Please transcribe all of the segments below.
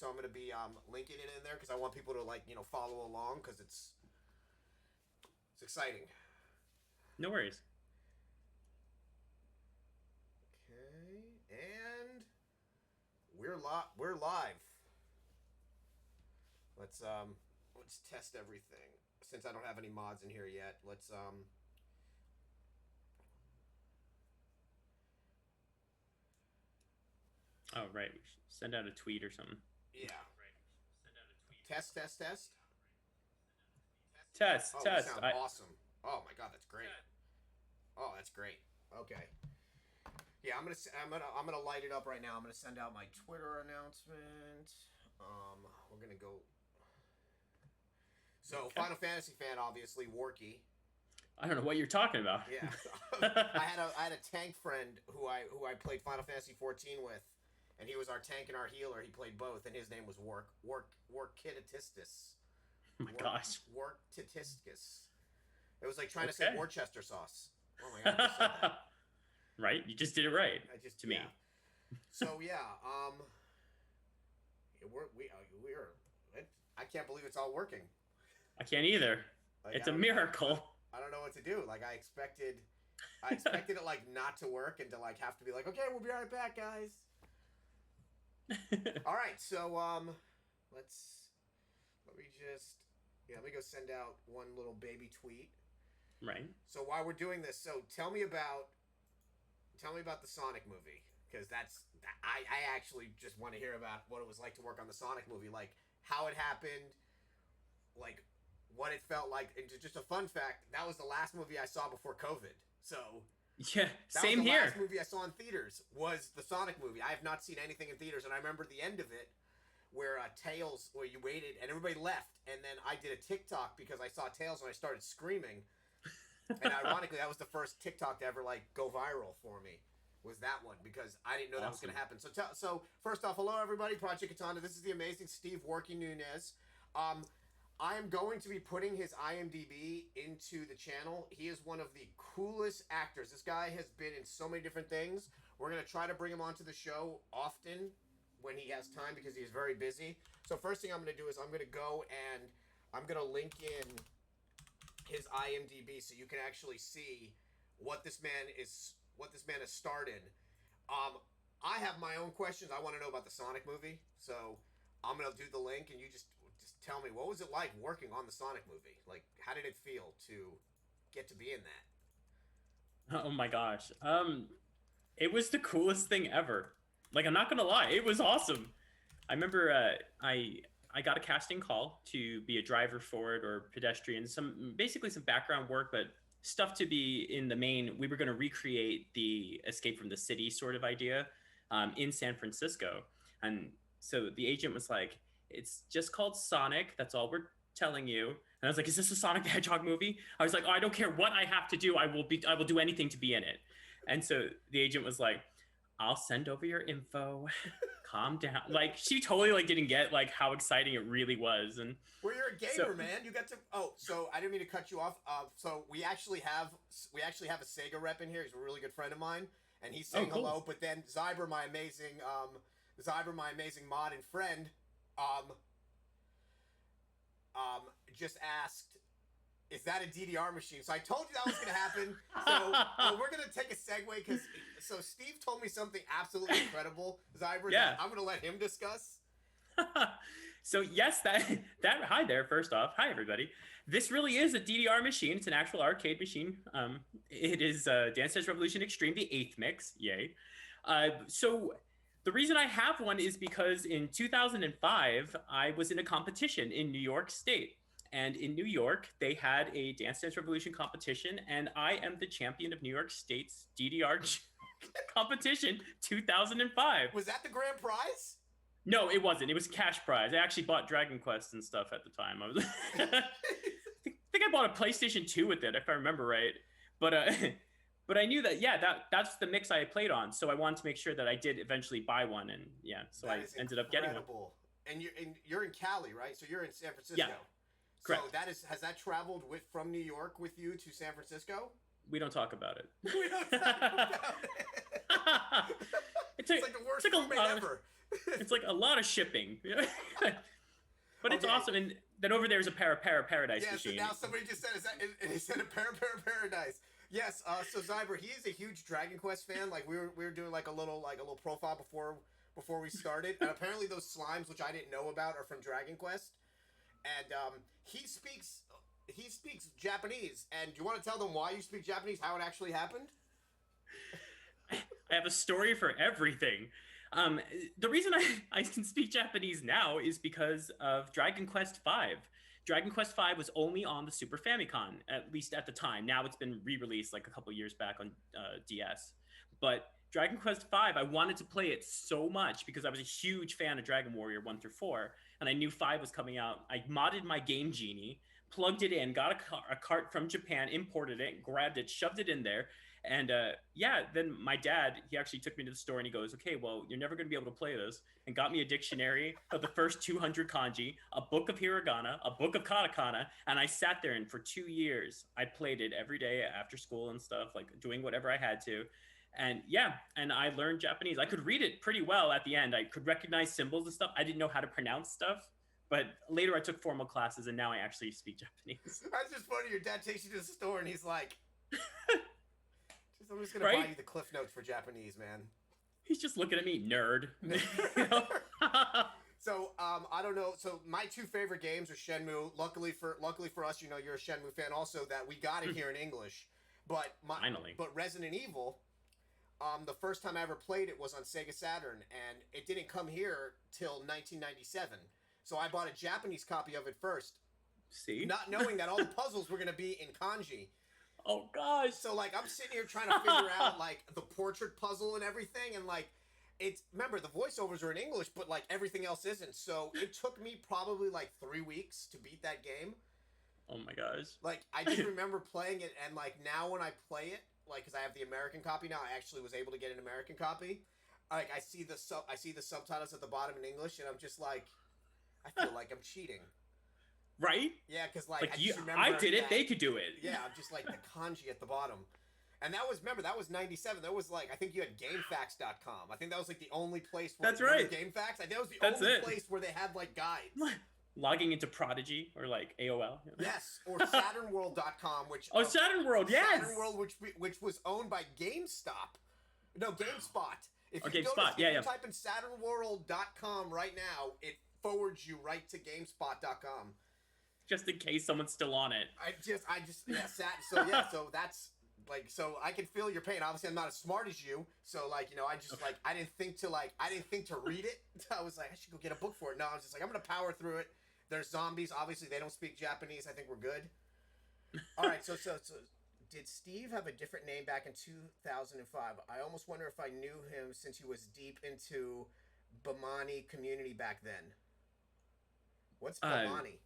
so I'm gonna be linking it in there because I want people to follow along because it's exciting. No worries. Okay, and we're live. Let's test everything. Since I don't have any mods in here yet, let's Oh, right. We should send out a tweet or something. yeah. Test, test, test. Test, Oh, we test. sound awesome. Oh my god, that's great. Oh, that's great. Okay. Yeah, I'm gonna light it up right now. I'm gonna send out my Twitter announcement. We're gonna go. So, Okay. Final Fantasy fan, obviously, Warkey. I don't know what you're talking about. Yeah, I had a tank friend who I played Final Fantasy 14 with, and he was our tank and our healer. He played both, and his name was Workitistis. Oh my gosh. Workitistis. It was like trying to Okay. say Worcester sauce. Oh my god, I just said that. Right? You just did it right. I just to me. yeah. So yeah, we're I can't believe it's all working. I can't either. Like It's a miracle. I don't know what to do. Like I expected it like not to work and to like have to be like, okay, we'll be right back, guys. All right, so let me just let me go send out one little baby tweet. Right. So while we're doing this, so tell me about the Sonic movie because I actually just want to hear about what it was like to work on the Sonic movie, like how it happened, like what it felt like. And just a fun fact, that was the last movie I saw before COVID. So Yeah. that Same was the here. last movie I saw in theaters was the Sonic movie. I have not seen anything in theaters, and I remember the end of it where Tails, where you waited and everybody left, and then I did a TikTok because I saw Tails and I started screaming. And ironically, that was the first TikTok to ever like go viral for me. Was that one because I didn't know that was going to happen. So first off, hello everybody, Project Katana. This is the amazing Steve Working Nunez. I am going to be putting his IMDb into the channel. He is one of the coolest actors. This guy has been in so many different things. We're going to try to bring him onto the show often when he has time because he is very busy. So first thing I'm going to do is I'm going to go and I'm going to link in his IMDb so you can actually see what this man has starred in. I have my own questions. I want to know about the Sonic movie. So I'm going to do the link and you just tell me, what was it like working on the Sonic movie? Like, how did it feel to get to be in that? Oh my gosh. It was the coolest thing ever. Like, I'm not gonna lie, it was awesome. I remember I got a casting call to be a driver for it or pedestrian, basically some background work, but stuff to be in the main. We were going to recreate the Escape from the City sort of idea in San Francisco, and so the agent was like, "It's just called Sonic. That's all we're telling you." And I was like, "Is this a Sonic the Hedgehog movie?" I was like, "Oh, I don't care what I have to do. I will do anything to be in it." And so the agent was like, "I'll send over your info. Calm down." Like she totally like didn't get like how exciting it really was. And Well, you're a gamer, so man. You got to. Oh, so I didn't mean to cut you off. So we actually have a Sega rep in here. He's a really good friend of mine, and he's saying cool. hello. But then Zyber, my amazing mod and friend, um, just asked, "Is that a DDR machine?" So I told you that was going to happen. So we're going to take a segue because Steve told me something absolutely incredible, Zyber, Yeah. that I'm going to let him discuss. So yes, that hi there. First off, hi everybody. This really is a DDR machine. It's an actual arcade machine. It is Dance Dance Revolution Extreme, the 8th mix. Yay! So the reason I have one is because in 2005 I was in a competition in New York State. And in New York, they had a Dance Dance Revolution competition, and I am the champion of New York State's DDR competition 2005. Was that the grand prize? No, it wasn't. It was cash prize. I actually bought Dragon Quest and stuff at the time. I was, I think I bought a PlayStation 2 with it, if I remember right. But but I knew that that's the mix I had played on. So I wanted to make sure that I did eventually buy one, and so That I is ended up getting one. incredible. And you're in Cali, right? So you're in San Francisco. Yeah, So correct. has that traveled from New York with you to San Francisco? We don't talk about it. We don't talk about it. It It's like the worst took roommate ever. It's like a lot of shipping. But it's Okay. awesome. And then over there's a Paradise Yeah, so machine. now somebody just said, it said a Paradise. Yes, so Zyber, he is a huge Dragon Quest fan. Like we were doing like a little profile before we started, and apparently those slimes, which I didn't know about, are from Dragon Quest. And he speaks Japanese. And do you want to tell them why you speak Japanese? How it actually happened? I have a story for everything. The reason I can speak Japanese now is because of Dragon Quest V. Dragon Quest V was only on the Super Famicom, at least at the time. Now it's been re-released like a couple years back on DS. But Dragon Quest V, I wanted to play it so much because I was a huge fan of Dragon Warrior 1 through 4, and I knew 5 was coming out. I modded my Game Genie, plugged it in, got a cart from Japan, imported it, grabbed it, shoved it in there, and then my dad, he actually took me to the store and he goes, okay, well, you're never going to be able to play this, and got me a dictionary of the first 200 kanji, a book of hiragana, a book of katakana, and I sat there, and for 2 years, I played it every day after school and stuff, like doing whatever I had to. And and I learned Japanese. I could read it pretty well at the end. I could recognize symbols and stuff. I didn't know how to pronounce stuff. But later I took formal classes, and now I actually speak Japanese. That's just funny. Your dad takes you to the store and he's like, I'm just going to Right? buy you the Cliff Notes for Japanese, man. He's just looking at me, nerd. You know? So I don't know. So my two favorite games are Shenmue. Luckily for us, you know, you're a Shenmue fan. Also, that we got it here in English. But Finally. But Resident Evil, the first time I ever played it was on Sega Saturn, and it didn't come here till 1997. So I bought a Japanese copy of it first, See? not knowing that all the puzzles were gonna be in kanji. Oh gosh. So like I'm sitting here trying to figure out like the portrait puzzle and everything, and like it's, remember the voiceovers are in English, but like everything else isn't. So it took me probably like 3 weeks to beat that game. Oh my gosh. Like I just remember playing it, and like now when I play it, like because I have the American copy now, I actually was able to get an American copy. Like I see the subtitles at the bottom in English, and I'm just like, I feel like I'm cheating. Right? Yeah, because like Like I just remember I did it, that- they could do it. Yeah, I'm just like the kanji at the bottom. And that was, remember, that was 97. That was like, I think you had GameFAQs.com. I think that was like the only place where That's right. GameFAQs. I think that was the That's only it. place where they had like guides. Logging into Prodigy or like AOL. Yes, or SaturnWorld.com, which Oh, Saturn World, yes. Saturn World, which was owned by GameStop. No, GameSpot. If Oh, you go GameSpot, to, yeah, if you yeah. type in SaturnWorld.com right now, it forwards you right to GameSpot.com. Just in case someone's still on it. I just so that's like, so I can feel your pain. Obviously I'm not as smart as you, so like, you know, I just like I didn't think to read it. I was like, I should go get a book for it. No, I was just like, I'm gonna power through it. There's zombies, obviously they don't speak Japanese. I think we're good. All right, so did Steve have a different name back in 2005? I almost wonder if I knew him since he was deep into Bamani community back then. What's Bamani?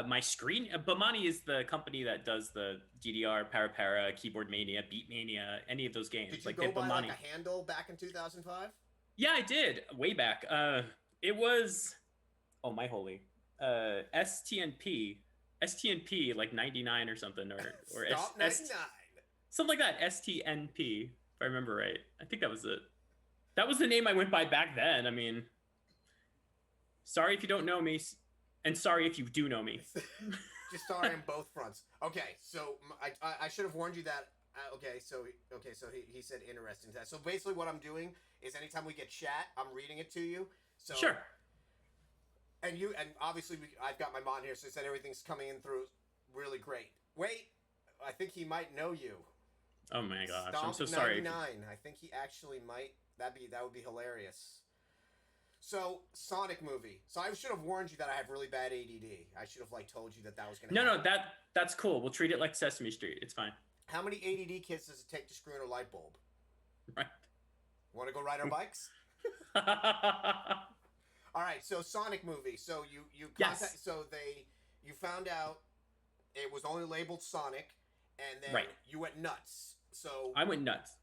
My screen. Bamani is the company that does the DDR, Para, Keyboard Mania, Beat Mania, any of those games. Did you like go they by Bamani. like a handle back in 2005? Yeah, I did. Way back. It was, oh my holy, STNP like 99 or something, or Stop 99. something like that. STNP, if I remember right. I think that was it. That was the name I went by back then. I mean, sorry if you don't know me, and sorry if you do know me. Just sorry on both fronts. Okay, so I should have warned you that. So he said interesting. So basically, what I'm doing is anytime we get chat, I'm reading it to you. So Sure. And obviously I've got my mod here, so it said everything's coming in through really great. Wait, I think he might know you. Oh my gosh, Stomp I'm so sorry. 99. I think he actually might. That would be hilarious. So Sonic movie. So I should have warned you that I have really bad ADD. I should have like told you that was gonna. No, happen. that's cool. We'll treat it like Sesame Street. It's fine. How many ADD kids does it take to screw in a light bulb? Right. Want to go ride our bikes? All right. So Sonic movie. So you Yes. So you found out it was only labeled Sonic, and then Right. you went nuts. So I went nuts.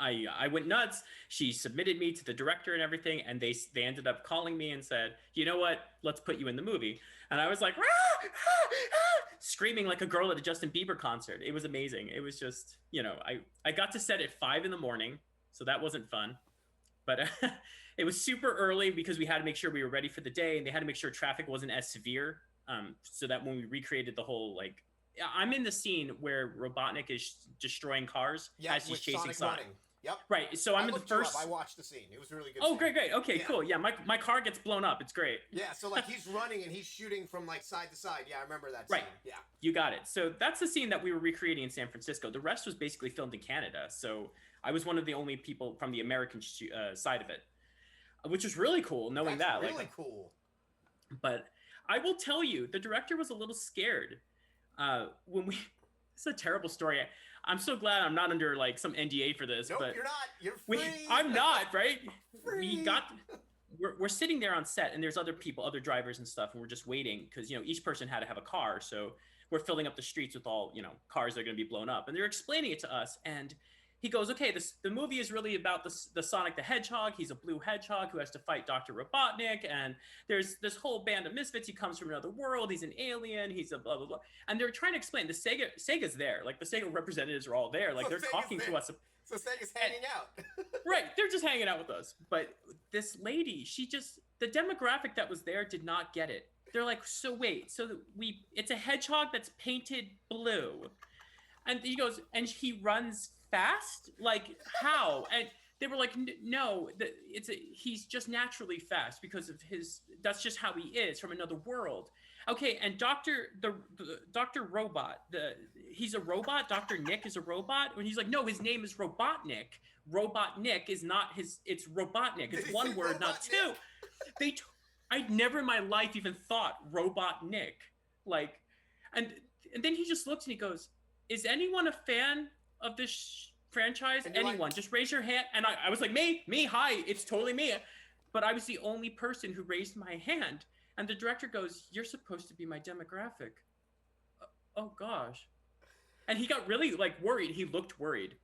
I went nuts. She submitted me to the director and everything, and they ended up calling me and said, you know what, let's put you in the movie. And I was like, "Rah, ah, ah," screaming like a girl at a Justin Bieber concert. It was amazing. It was just, you know, I got to set at 5 a.m, so that wasn't fun. But It was super early because we had to make sure we were ready for the day, and they had to make sure traffic wasn't as severe, so that when we recreated the whole like, I'm in the scene where Robotnik is destroying cars Yeah, as he's with chasing Sonic Sonic. running. Yep. Right. So I'm I in the looked you up. first. I watched the scene. It was a really good. Oh, scene. great, great. Okay, Yeah. cool. Yeah, my car gets blown up. It's great. Yeah, so like he's running and he's shooting from like side to side. Yeah, I remember that Right. scene. Yeah. You got it. So that's the scene that we were recreating in San Francisco. The rest was basically filmed in Canada. So I was one of the only people from the American side of it, which was really cool knowing That's that. really like, cool. But I will tell you, the director was a little scared when we. It's a terrible story. I'm so glad I'm not under like some NDA for this. Nope, but you're not. You're free. I'm not, right? Free. We're sitting there on set, and there's other people, other drivers and stuff, and we're just waiting because each person had to have a car, so we're filling up the streets with all cars that are going to be blown up, and they're explaining it to us, and he goes, okay, the movie is really about the Sonic the Hedgehog. He's a blue hedgehog who has to fight Dr. Robotnik, and there's this whole band of misfits. He comes from another world. He's an alien. He's a blah, blah, blah. And they're trying to explain. Sega's there. Like, the Sega representatives are all there. Like, So they're Sega's talking there. to us. So Sega's hanging out. Right. They're just hanging out with us. But this lady, the demographic that was there did not get it. They're like, so wait, it's a hedgehog that's painted blue. And he goes, and he runs fast? Like, how? And they were like, no, he's just naturally fast because of that's just how he is from another world. Okay, and Dr. Robot, he's a robot? Dr. Nick is a robot? And he's like, no, his name is Robotnik. Robotnik is not it's Robotnik. It's one word, not two. I'd never in my life even thought Robotnik. Like, and then he just looks and he goes, is anyone a fan of this franchise? Anyone, like, just raise your hand. And I was like, me, hi, it's totally me. But I was the only person who raised my hand. And the director goes, you're supposed to be my demographic. Oh gosh. And he got really like worried. He looked worried.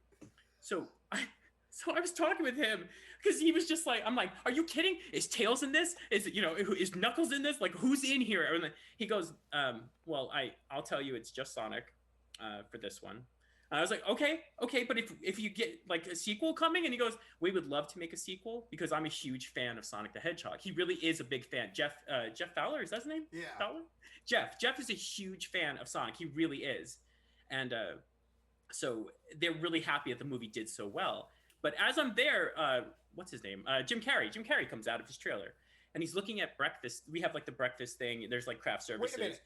So I was talking with him because he was just like, I'm like, are you kidding? Is Tails in this? Is Knuckles in this? Like, who's in here? And he goes, well, I'll tell you, it's just Sonic for this one. And I was like, okay, but if you get like a sequel coming, and he goes, we would love to make a sequel because I'm a huge fan of Sonic the Hedgehog. He really is a big fan. Jeff Fowler, is that his name? Yeah. Fowler? Jeff is a huge fan of Sonic. He really is. And so they're really happy that the movie did so well. But as I'm there, what's his name? Jim Carrey. Jim Carrey comes out of his trailer, and he's looking at breakfast. We have like the breakfast thing. There's like craft services. Wait a minute.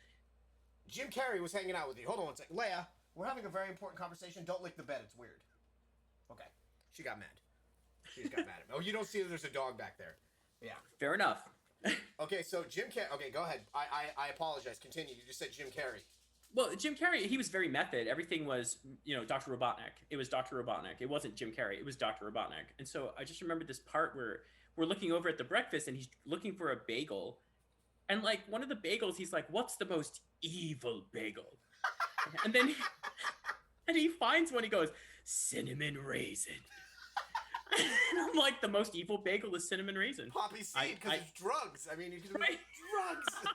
Jim Carrey was hanging out with you. Hold on one second. Leia, we're having a very important conversation. Don't lick the bed. It's weird. Okay. She got mad. She just got mad at me. Oh, you don't see that there's a dog back there. Yeah. Fair enough. Okay, so Jim Carrey. Okay, go ahead. I apologize. Continue. You just said Jim Carrey. Well, Jim Carrey, he was very method. Everything was, Dr. Robotnik. It was Dr. Robotnik. It wasn't Jim Carrey. It was Dr. Robotnik. And so I just remember this part where we're looking over at the breakfast, and he's looking for a bagel. And like one of the bagels, he's like, what's the most evil bagel? And then he finds one. He goes, cinnamon raisin. And I'm like, the most evil bagel is cinnamon raisin. Poppy seed, because it's drugs. I mean, you can right? drugs.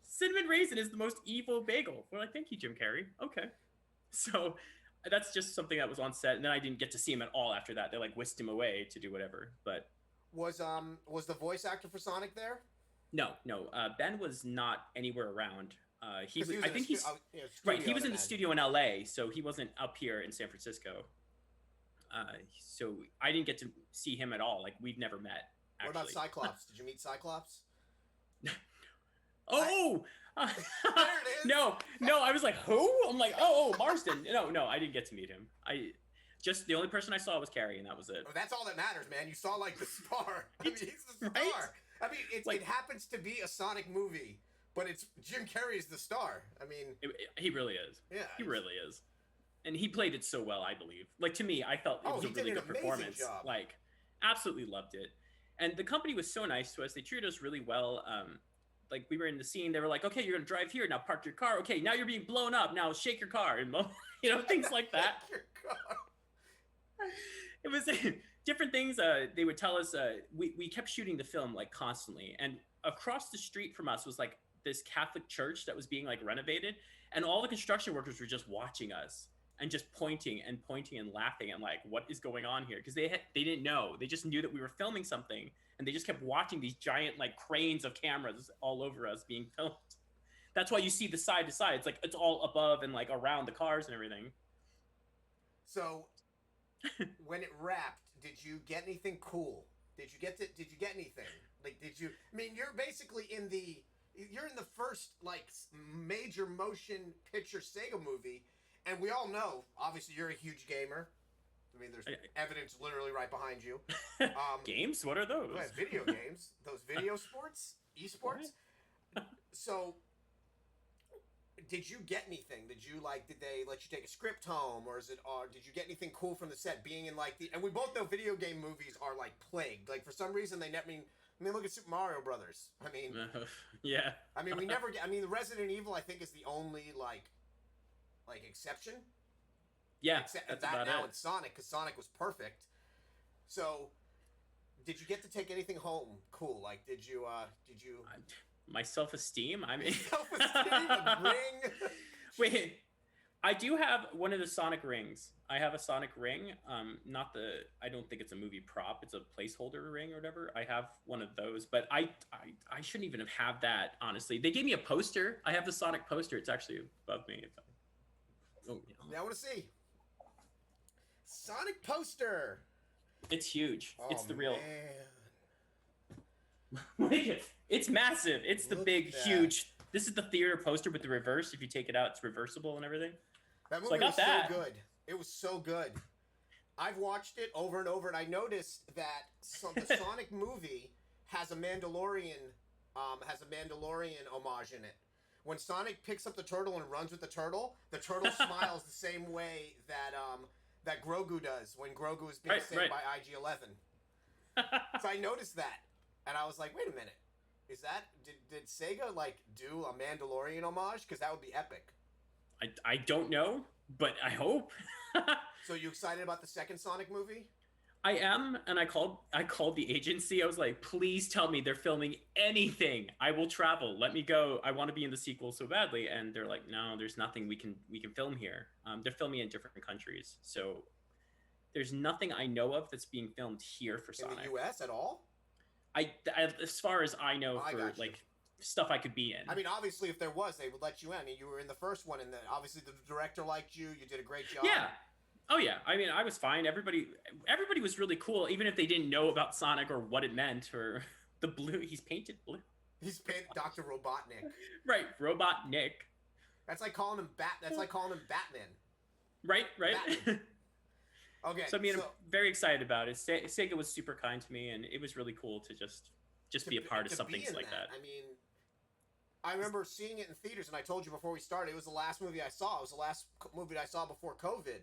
Cinnamon raisin is the most evil bagel. We're like, thank you, Jim Carrey. Okay. So that's just something that was on set. And then I didn't get to see him at all after that. They like whisked him away to do whatever. But was the voice actor for Sonic there? No. Ben was not anywhere around. He was in the studio in LA, so he wasn't up here in San Francisco. So I didn't get to see him at all. Like, we'd never met. Actually. What about Cyclops? Did you meet Cyclops? Oh, there it is. No, I was like, who? I'm like, oh, Marsden. No, I didn't get to meet him. The only person I saw was Carrie, and that was it. Oh, that's all that matters, man. You saw like the star. I mean, he's the star. Right? I mean, it happens to be a Sonic movie, but it's Jim Carrey's the star. I mean, he really is. Yeah, he really is, and he played it so well. I believe. Like, to me, I felt it was a really good performance. Job. Like, absolutely loved it, and the company was so nice to us. They treated us really well. Like, we were in the scene, they were like, okay, you're gonna drive here, now park your car. Okay, now you're being blown up, now shake your car, and things like that. Your car. It was different things. They would tell us, we kept shooting the film like constantly, and across the street from us was like this Catholic church that was being like renovated, and all the construction workers were just watching us. and just pointing and pointing and laughing. I'm like, what is going on here? Because they didn't know. They just knew that we were filming something, and they just kept watching these giant like cranes of cameras all over us being filmed. That's why you see the side to side. It's like it's all above and like around the cars and everything. So, when it wrapped, did you get anything cool? Did you get anything? Like, did you? I mean, you're basically in the first like major motion picture Sega movie, and we all know, obviously, you're a huge gamer. I mean, there's evidence literally right behind you. Games? What are those? Video games. Those video sports, esports. So, did you get anything? Did they let you take a script home, or did you get anything cool from the set? Being in like and we both know video game movies are like plagued. Like for some reason they never. I mean, look at Super Mario Brothers. I mean, yeah. I mean, we never get. I mean, the Resident Evil I think is the only like exception. Yeah, except that's that about now it. it's Sonic, because Sonic was perfect. So, did you get to take anything home cool? Like, did you? My self-esteem. I mean, Self-esteem, a ring. Wait, I do have one of the Sonic rings. I have a Sonic ring. Not the. I don't think it's a movie prop. It's a placeholder ring or whatever. I have one of those, but I shouldn't even have that. Honestly, they gave me a poster. I have the Sonic poster. It's actually above me. I want to see Sonic poster. It's huge. Oh, it's the real. Man. It's massive. It's the Look big, at that. huge. This is the theater poster with the reverse. If you take it out, it's reversible and everything. That movie So I got was that. so good. It was so good. I've watched it over and over, and I noticed that the Sonic movie has a Mandalorian homage in it. When Sonic picks up the turtle and runs with the turtle smiles the same way that Grogu does when Grogu is being saved by IG-11. So I noticed that, and I was like, wait a minute. Is that did Sega like do a Mandalorian homage? Because that would be epic. I don't know, but I hope. So you excited about the second Sonic movie? I am, and I called the agency. I was like, please tell me they're filming anything. I will travel. Let me go. I want to be in the sequel so badly. And they're like, no, there's nothing we can film here. They're filming in different countries, so there's nothing I know of that's being filmed here for Sonic. In the U.S. at all? I as far as I know, for like stuff I could be in. I mean, obviously, if there was, they would let you in. I mean, you were in the first one, and then obviously the director liked you. You did a great job. Yeah. Oh yeah. I mean, I was fine. Everybody was really cool, even if they didn't know about Sonic or what it meant or the blue. He's painted blue. He's painted Dr. Robotnik. Right, Robot Nick. That's like calling him Batman. Right. Batman. Okay. So I mean, I'm very excited about it. Sega was super kind to me, and it was really cool to just be a part of something like that. I mean, I remember seeing it in theaters, and I told you before we started, it was the last movie I saw. It was the last movie I saw before COVID.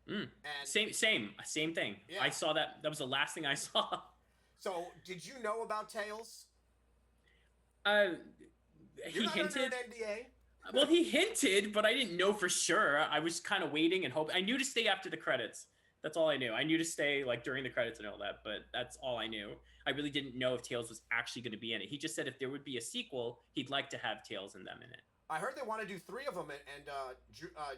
And same thing. Yeah. I saw that. That was the last thing I saw. So, did you know about Tails? He You're not hinted. under an NDA. Well, he hinted, but I didn't know for sure. I was kind of waiting and hoping. I knew to stay after the credits. That's all I knew. I knew to stay like during the credits and all that, but that's all I knew. I really didn't know if Tails was actually going to be in it. He just said if there would be a sequel, he'd like to have Tails and them in it. I heard they want to do 3 of them, and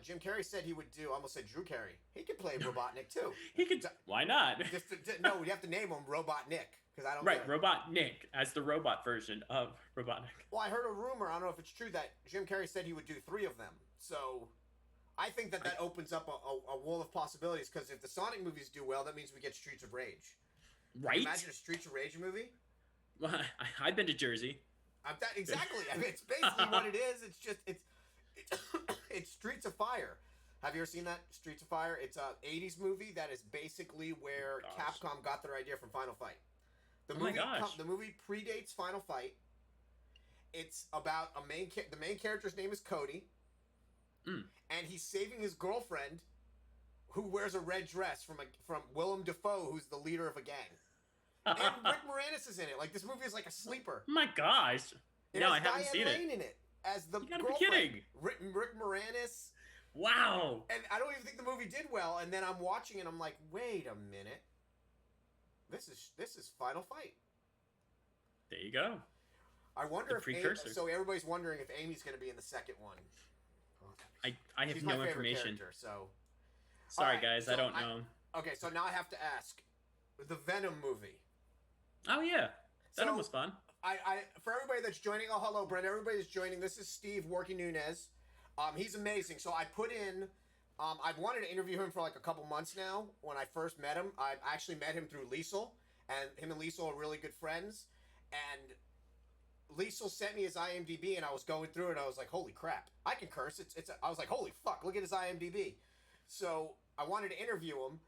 Jim Carrey said he would do. I almost said Drew Carey. He could play Robotnik too. He could. Why not? No, we have to name him Robotnik because I don't. Right, Robotnik as the robot version of Robotnik. Well, I heard a rumor. I don't know if it's true that Jim Carrey said he would do 3 of them. So, I think that opens up a wall of possibilities. Because if the Sonic movies do well, that means we get Streets of Rage. Right. Can you imagine a Streets of Rage movie? Well, I've been to Jersey. Exactly. I mean, it's basically what it is. It's just it's Streets of Fire. Have you ever seen that Streets of Fire? It's a 80s movie that is basically where Capcom got their idea from Final Fight. The movie predates Final Fight. It's about the main character's name is Cody, and he's saving his girlfriend, who wears a red dress from Willem Dafoe, who's the leader of a gang. And Rick Moranis is in it. Like, this movie is like a sleeper. My gosh. No, I haven't seen Diane Lane in it as the You gotta girlfriend. be kidding. Rick Moranis. Wow. And I don't even think the movie did well. And then I'm watching and I'm like, wait a minute. This is Final Fight. There you go. I wonder precursor. So everybody's wondering if Amy's going to be in the second one. I have She's no my favorite information. character, so Sorry, right, guys, so I don't know. Okay, so now I have to ask, the Venom movie. Oh yeah, Venom So was fun. for everybody that's joining, oh hello, Brent. Everybody that's joining. This is Steve Working Nunez. He's amazing. So I put in. I've wanted to interview him for like a couple months now. When I first met him, I actually met him through Liesel, and him and Liesel are really good friends. And Liesel sent me his IMDb, and I was going through it. And I was like, holy crap, I can curse. I was like, holy fuck, look at his IMDb. So I wanted to interview him,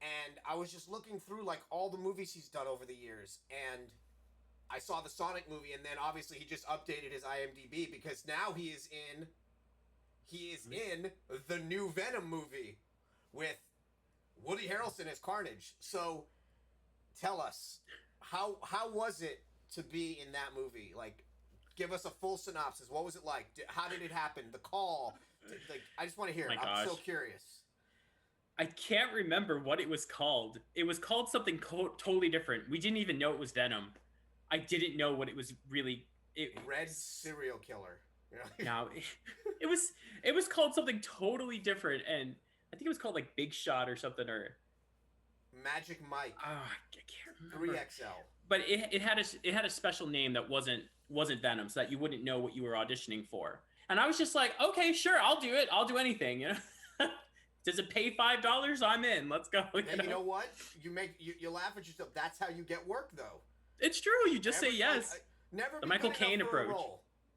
and I was just looking through like all the movies he's done over the years, and I saw the Sonic movie, and then obviously he just updated his IMDb because now he is in the new Venom movie with Woody Harrelson as Carnage. So tell us, how was it to be in that movie? Like, give us a full synopsis. What was it like? How did it happen? The call. Like, I just want to hear it. I'm so curious. I can't remember what it was called. It was called something totally different. We didn't even know it was Venom. I didn't know what it was really. Red serial killer. No, it was called something totally different, and I think it was called like Big Shot or something, or Magic Mike. Oh, I can't remember. 3XL. But it had a special name that wasn't Venom, so that you wouldn't know what you were auditioning for. And I was just like, okay, sure, I'll do it. I'll do anything. You know, does it pay $5? I'm in. Let's go. And you know what? You laugh at yourself. That's how you get work, though. It's true. You just say yes. Never the Michael Caine approach.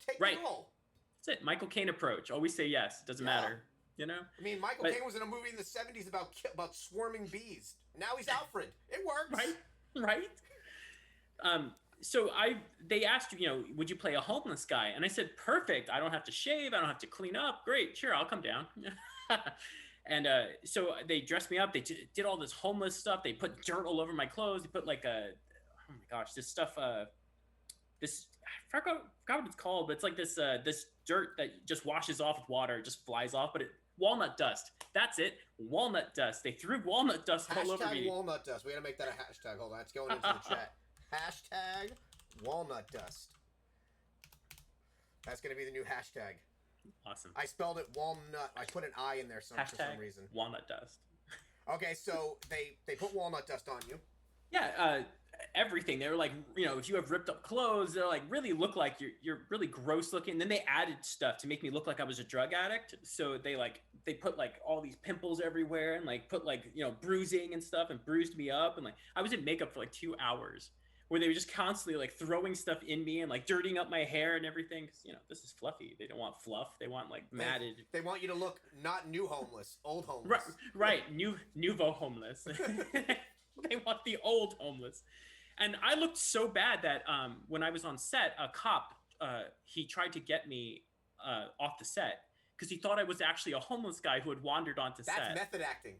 Take the role. That's it. Michael Caine approach. Always say yes. It doesn't matter. You know. I mean, Michael Caine was in a movie in the '70s about swarming bees. Now he's Alfred. It works. Right. So they asked, you know, would you play a homeless guy? And I said, perfect. I don't have to shave. I don't have to clean up. Great. Sure. I'll come down. And so they dressed me up. They did all this homeless stuff. They put dirt all over my clothes. They put like oh my gosh, this stuff, this, I forgot what it's called, but it's like this dirt that just washes off with water. It just flies off, but walnut dust. That's it. Walnut dust. They threw walnut dust all over me. Hashtag walnut dust. We gotta make that a hashtag. Hold on. It's going into the chat. Hashtag walnut dust. That's gonna be the new hashtag. Awesome. I spelled it walnut. I put an I in there for some reason. Walnut dust. Okay, so they put walnut dust on you. Yeah, everything. They were like, you know, if you have ripped up clothes, they're like really look like you're really gross looking. And then they added stuff to make me look like I was a drug addict. So they put like all these pimples everywhere and like put like, you know, bruising and stuff and bruised me up. And like I was in makeup for like 2 hours where they were just constantly like throwing stuff in me and like dirtying up my hair and everything. Cause you know, this is fluffy. They don't want fluff. They want like matted. They want you to look not new homeless, old homeless. Right. Nouveau homeless. They want the old homeless. And I looked so bad that when I was on set, a cop, he tried to get me off the set because he thought I was actually a homeless guy who had wandered onto set. That's method acting.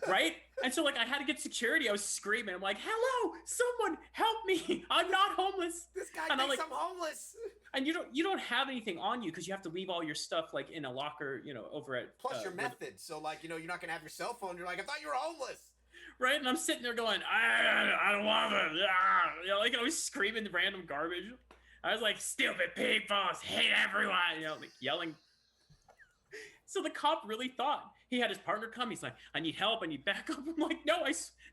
Right? And so like I had to get security. I was screaming. I'm like, hello, someone help me. I'm not homeless. This guy and thinks I'm homeless. And you don't have anything on you because you have to leave all your stuff like in a locker, you know, over at plus your method. So like, you know, you're not gonna have your cell phone. You're like, I thought you were homeless. Right, and I'm sitting there going, I don't want it. You know, like I was screaming random garbage. I was like, stupid people, hate everyone. You know, like yelling. So the cop really thought he had his partner come. He's like, I need help. I need backup. I'm like, no.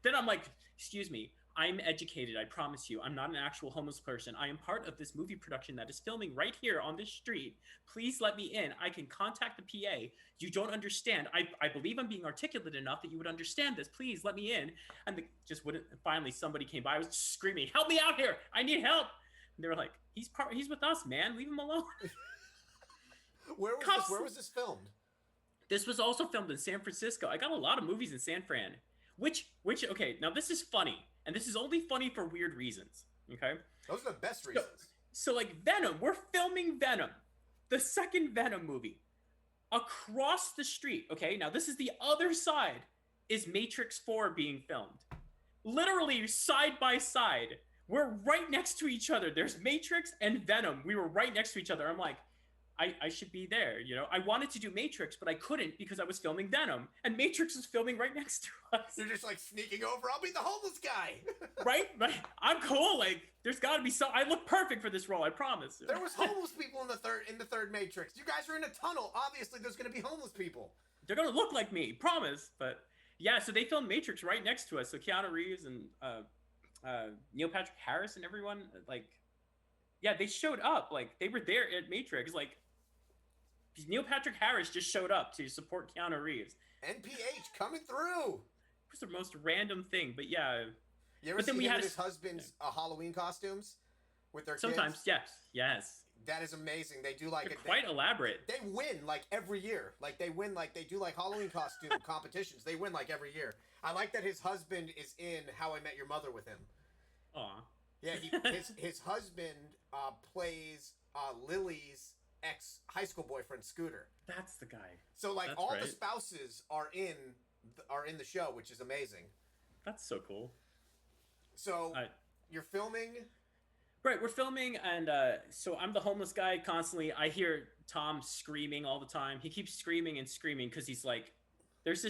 Then I'm like, excuse me. I'm educated. I promise you. I'm not an actual homeless person. I am part of this movie production that is filming right here on this street. Please let me in. I can contact the PA. You don't understand. I believe I'm being articulate enough that you would understand this. Please let me in. And just wouldn't. Finally, somebody came by. I was screaming, help me out here. I need help. And they were like, he's with us, man. Leave him alone. Where was this filmed? This was also filmed in San Francisco. I got a lot of movies in San Fran. Which okay, now this is funny. And this is only funny for weird reasons, okay? Those are the best reasons. So like Venom, we're filming Venom, the second Venom movie, across the street, okay? Now this is the other side, is Matrix 4 being filmed. Literally side by side. We're right next to each other. There's Matrix and Venom. We were right next to each other. I'm like, I should be there, you know? I wanted to do Matrix, but I couldn't because I was filming Venom. And Matrix was filming right next to us. You're just like sneaking over. I'll be the homeless guy. Right? I'm cool. Like, there's got to be I look perfect for this role, I promise. There was homeless people in the third Matrix. You guys are in a tunnel. Obviously, there's going to be homeless people. they're gonna look like me, promise. But yeah, so they filmed Matrix right next to us. So Keanu Reeves and Neil Patrick Harris and everyone, like, yeah, they showed up. Like, they were there at Matrix. Like, Neil Patrick Harris just showed up to support Keanu Reeves. NPH coming through. It was the most random thing, but yeah. You ever But then see we him had and his husband's Halloween costumes with their sometimes, kids? yes. That is amazing. They do like They're quite elaborate. They win like every year. Like they win like they do like Halloween costume competitions. They win like every year. I like that his husband is in How I Met Your Mother with him. Aw. Yeah, his husband plays Lily's ex high school boyfriend Scooter. That's the guy. So like That's all right. the spouses are in the show, which is amazing. That's so cool. So you're filming. Right, we're filming, and so I'm the homeless guy constantly. I hear Tom screaming all the time. He keeps screaming and screaming because he's like, there's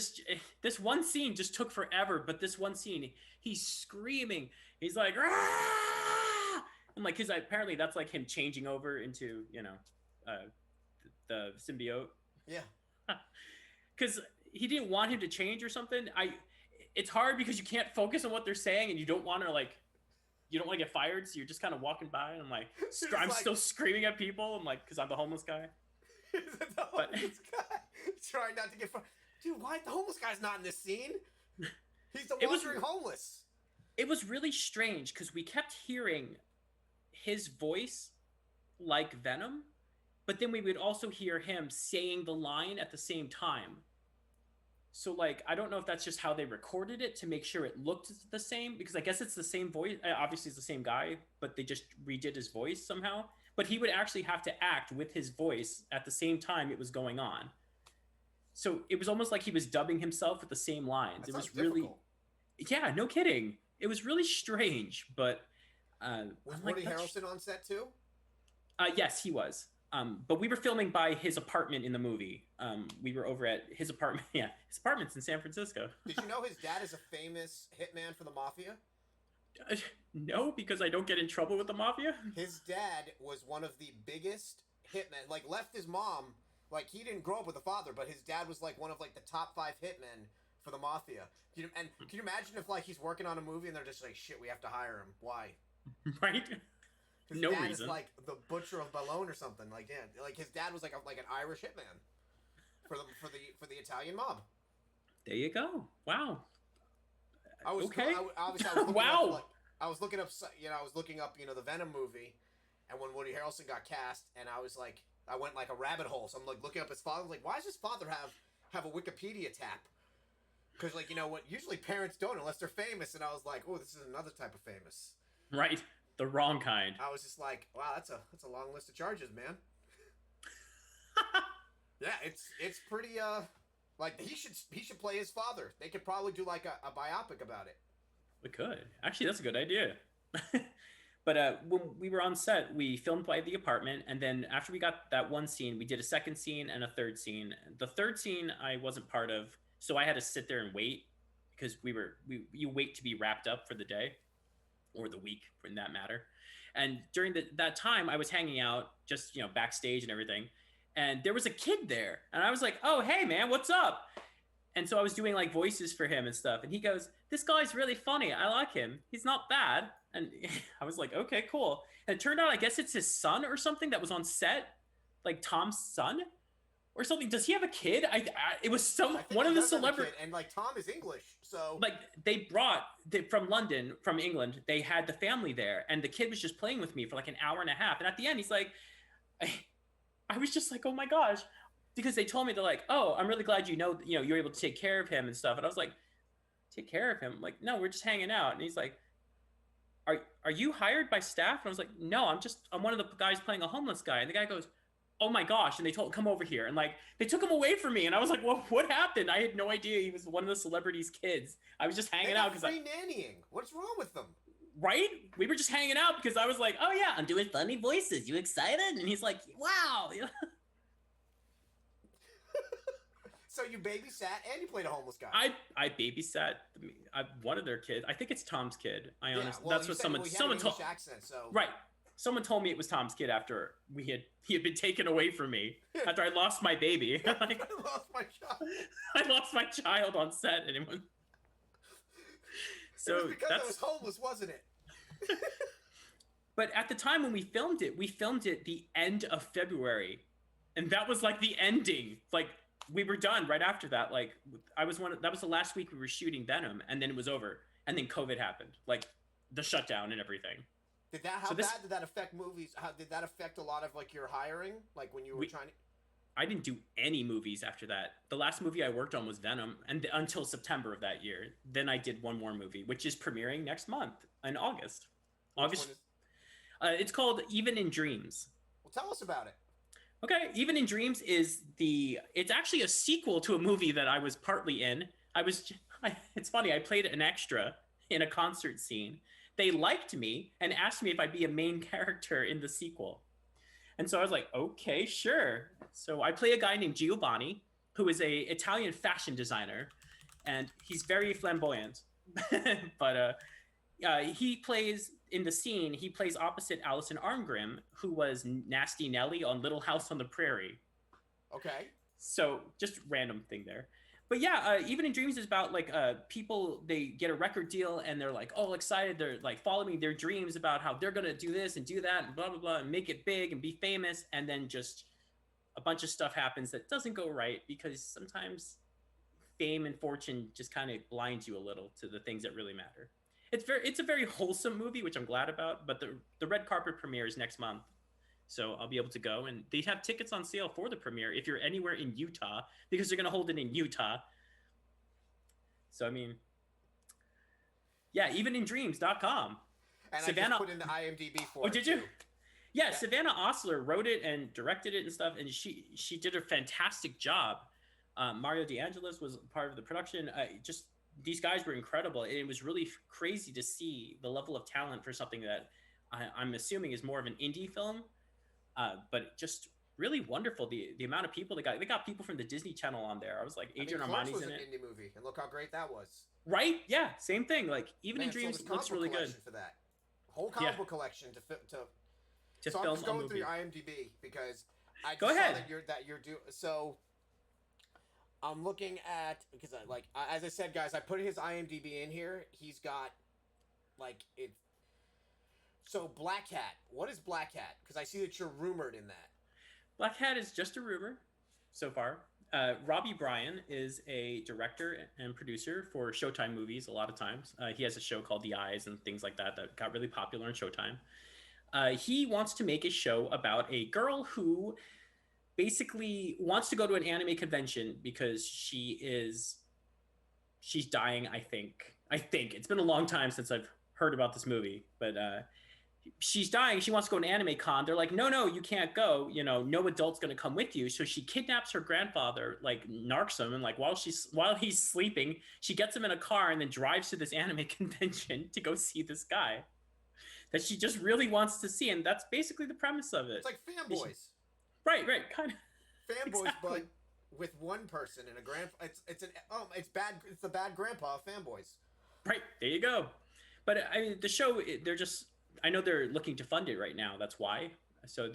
this one scene just took forever, but this one scene, he's screaming. He's like, ah! And like, because apparently that's like him changing over into, the symbiote. Yeah. Because he didn't want him to change or something. It's hard because you can't focus on what they're saying, and you don't want to you don't want to get fired, so you're just kind of walking by, and I'm like, I'm still screaming at people. I'm like, because I'm the homeless guy. The homeless guy trying not to get fired. Dude, why the homeless guy's not in this scene? He's the wandering homeless. It was really strange because we kept hearing his voice like Venom, but then we would also hear him saying the line at the same time. So, like, I don't know if that's just how they recorded it to make sure it looked the same, because I guess it's the same voice. Obviously, it's the same guy, but they just redid his voice somehow. But he would actually have to act with his voice at the same time it was going on. So it was almost like he was dubbing himself with the same lines. It was really, difficult. Yeah, no kidding. It was really strange, but was Woody Harrelson on set too? Yes, he was. But we were filming by his apartment in the movie. We were over at his apartment. Yeah, his apartment's in San Francisco. Did you know his dad is a famous hitman for the mafia? No, because I don't get in trouble with the mafia. His dad was one of the biggest hitmen. Like, left his mom. Like, he didn't grow up with a father, but his dad was like one of like the top 5 hitmen for the mafia. Can you imagine if like he's working on a movie and they're just like, shit, we have to hire him? Why? Right. His no dad reason. is like the butcher of Boulogne or something. Like, yeah, like his dad was like an Irish hitman for the Italian mob. There you go. Wow. I was okay. Obviously, I was looking wow. up, I was looking up, the Venom movie, and when Woody Harrelson got cast, and I was like, I went like a rabbit hole. So I'm like looking up his father. I was like, why does his father have a Wikipedia tab? Because like what usually parents don't unless they're famous. And I was like, oh, this is another type of famous. Right. The wrong kind. I was just like, wow, that's a long list of charges, man. Yeah, it's pretty like he should play his father. They could probably do like a biopic about it. We could. Actually, that's a good idea. But when we were on set, we filmed by the apartment, and then after we got that one scene, we did a second scene and a third scene. The third scene I wasn't part of, so I had to sit there and wait because you wait to be wrapped up for the day. Or the week, in that matter. And during that time, I was hanging out, just backstage and everything, and there was a kid there, and I was like, "Oh, hey, man, what's up?" And so I was doing like voices for him and stuff, and he goes, "This guy's really funny. I like him. He's not bad." And I was like, "Okay, cool." And it turned out, I guess it's his son or something that was on set, like Tom's son or something. Does he have a kid? It was one of the celebrities. And like Tom is English, so like they brought from London, from England. They had the family there, and the kid was just playing with me for like an hour and a half. And at the end, he's like, I was just like, oh my gosh, because they told me, they're like, oh, I'm really glad you're able to take care of him and stuff. And I was like, take care of him? I'm like, no, we're just hanging out. And he's like, are you hired by staff? And I was like, no, I'm one of the guys playing a homeless guy. And the guy goes, oh my gosh. And they told him, come over here. And like, they took him away from me. And I was like, well, what happened? I had no idea he was one of the celebrities' kids. I was just hanging out because free nannying. What's wrong with them? Right? We were just hanging out because I was like, oh yeah, I'm doing funny voices. You excited? And he's like, wow. So you babysat and you played a homeless guy. I babysat one of their kids. I think it's Tom's kid. Honestly, well, that's what someone told. Accent, so right. Someone told me it was Tom's kid after he had been taken away from me after I lost my baby. Like, I lost my child. I lost my child on set. Anyone? So it was because I was homeless, wasn't it? But at the time when we filmed it the end of February, and that was like the ending. Like we were done right after that. Like that was the last week we were shooting Venom, and then it was over, and then COVID happened, like the shutdown and everything. How bad did that affect movies? How did that affect a lot of like your hiring? Like when you were trying to. I didn't do any movies after that. The last movie I worked on was Venom, and until September of that year. Then I did one more movie, which is premiering next month in August. It's called Even in Dreams. Well, tell us about it. Okay, Even in Dreams it's actually a sequel to a movie that I was partly in. It's funny, I played an extra in a concert scene. They liked me and asked me if I'd be a main character in the sequel. And so I was like, okay, sure. So I play a guy named Giovanni, who is a Italian fashion designer, and he's very flamboyant. But he plays opposite Alison Arngrim, who was Nasty Nellie on Little House on the Prairie. Okay. So just random thing there. But yeah, Even in Dreams is about like people, they get a record deal and they're like all excited. They're like following their dreams about how they're going to do this and do that and blah, blah, blah, and make it big and be famous. And then just a bunch of stuff happens that doesn't go right because sometimes fame and fortune just kind of blinds you a little to the things that really matter. It's a very wholesome movie, which I'm glad about. But the red carpet premiere is next month. So I'll be able to go, and they have tickets on sale for the premiere if you're anywhere in Utah, because they're going to hold it in Utah. So, I mean, yeah, evenindreams.com. And Savannah, I just put in the IMDb for it. Oh, did you? Yeah, Savannah Osler wrote it and directed it and stuff, and she did a fantastic job. Mario DeAngelis was part of the production. Just these guys were incredible. It was really crazy to see the level of talent for something that I'm assuming is more of an indie film. But just really wonderful. The amount of people they got people from the Disney Channel on there. I was like, Adrian Armani's in it. Indie movie, and look how great that was. Right? Yeah, same thing. Like Even in Dreams looks really good. For that whole comic book collection to so I'm just going through your IMDb because I just saw that you're doing. So I'm looking at because as I said, guys, I put his IMDb in here. He's got like it. So Black Hat, what is Black Hat? Because I see that you're rumored in that. Black Hat is just a rumor so far. Robbie Bryan is a director and producer for Showtime movies a lot of times. He has a show called The Eyes and things like that got really popular on Showtime. He wants to make a show about a girl who basically wants to go to an anime convention because she's dying, I think. It's been a long time since I've heard about this movie, but she's dying. She wants to go to an anime con. They're like, no, you can't go. You know, no adult's going to come with you. So she kidnaps her grandfather, like narcs him. And like while he's sleeping, she gets him in a car and then drives to this anime convention to go see this guy that she just really wants to see. And that's basically the premise of it. It's like Fanboys. Right. Kind of. Fanboys, exactly. But with one person and a it's the bad grandpa of Fanboys. Right. There you go. But I mean, the show, I know they're looking to fund it right now. That's why. So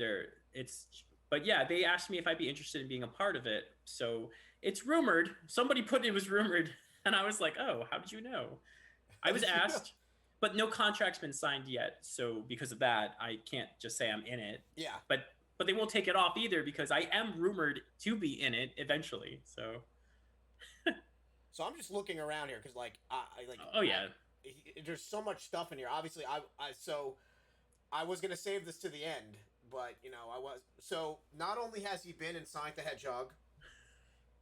but yeah, they asked me if I'd be interested in being a part of it. So it's rumored. Somebody put it was rumored. And I was like, oh, how did you know? I was asked, but no contract's been signed yet. So because of that, I can't just say I'm in it. Yeah. But they won't take it off either because I am rumored to be in it eventually. So. So I'm just looking around here because there's so much stuff in here. Obviously, I was gonna save this to the end, but so not only has he been in Sonic the Hedgehog,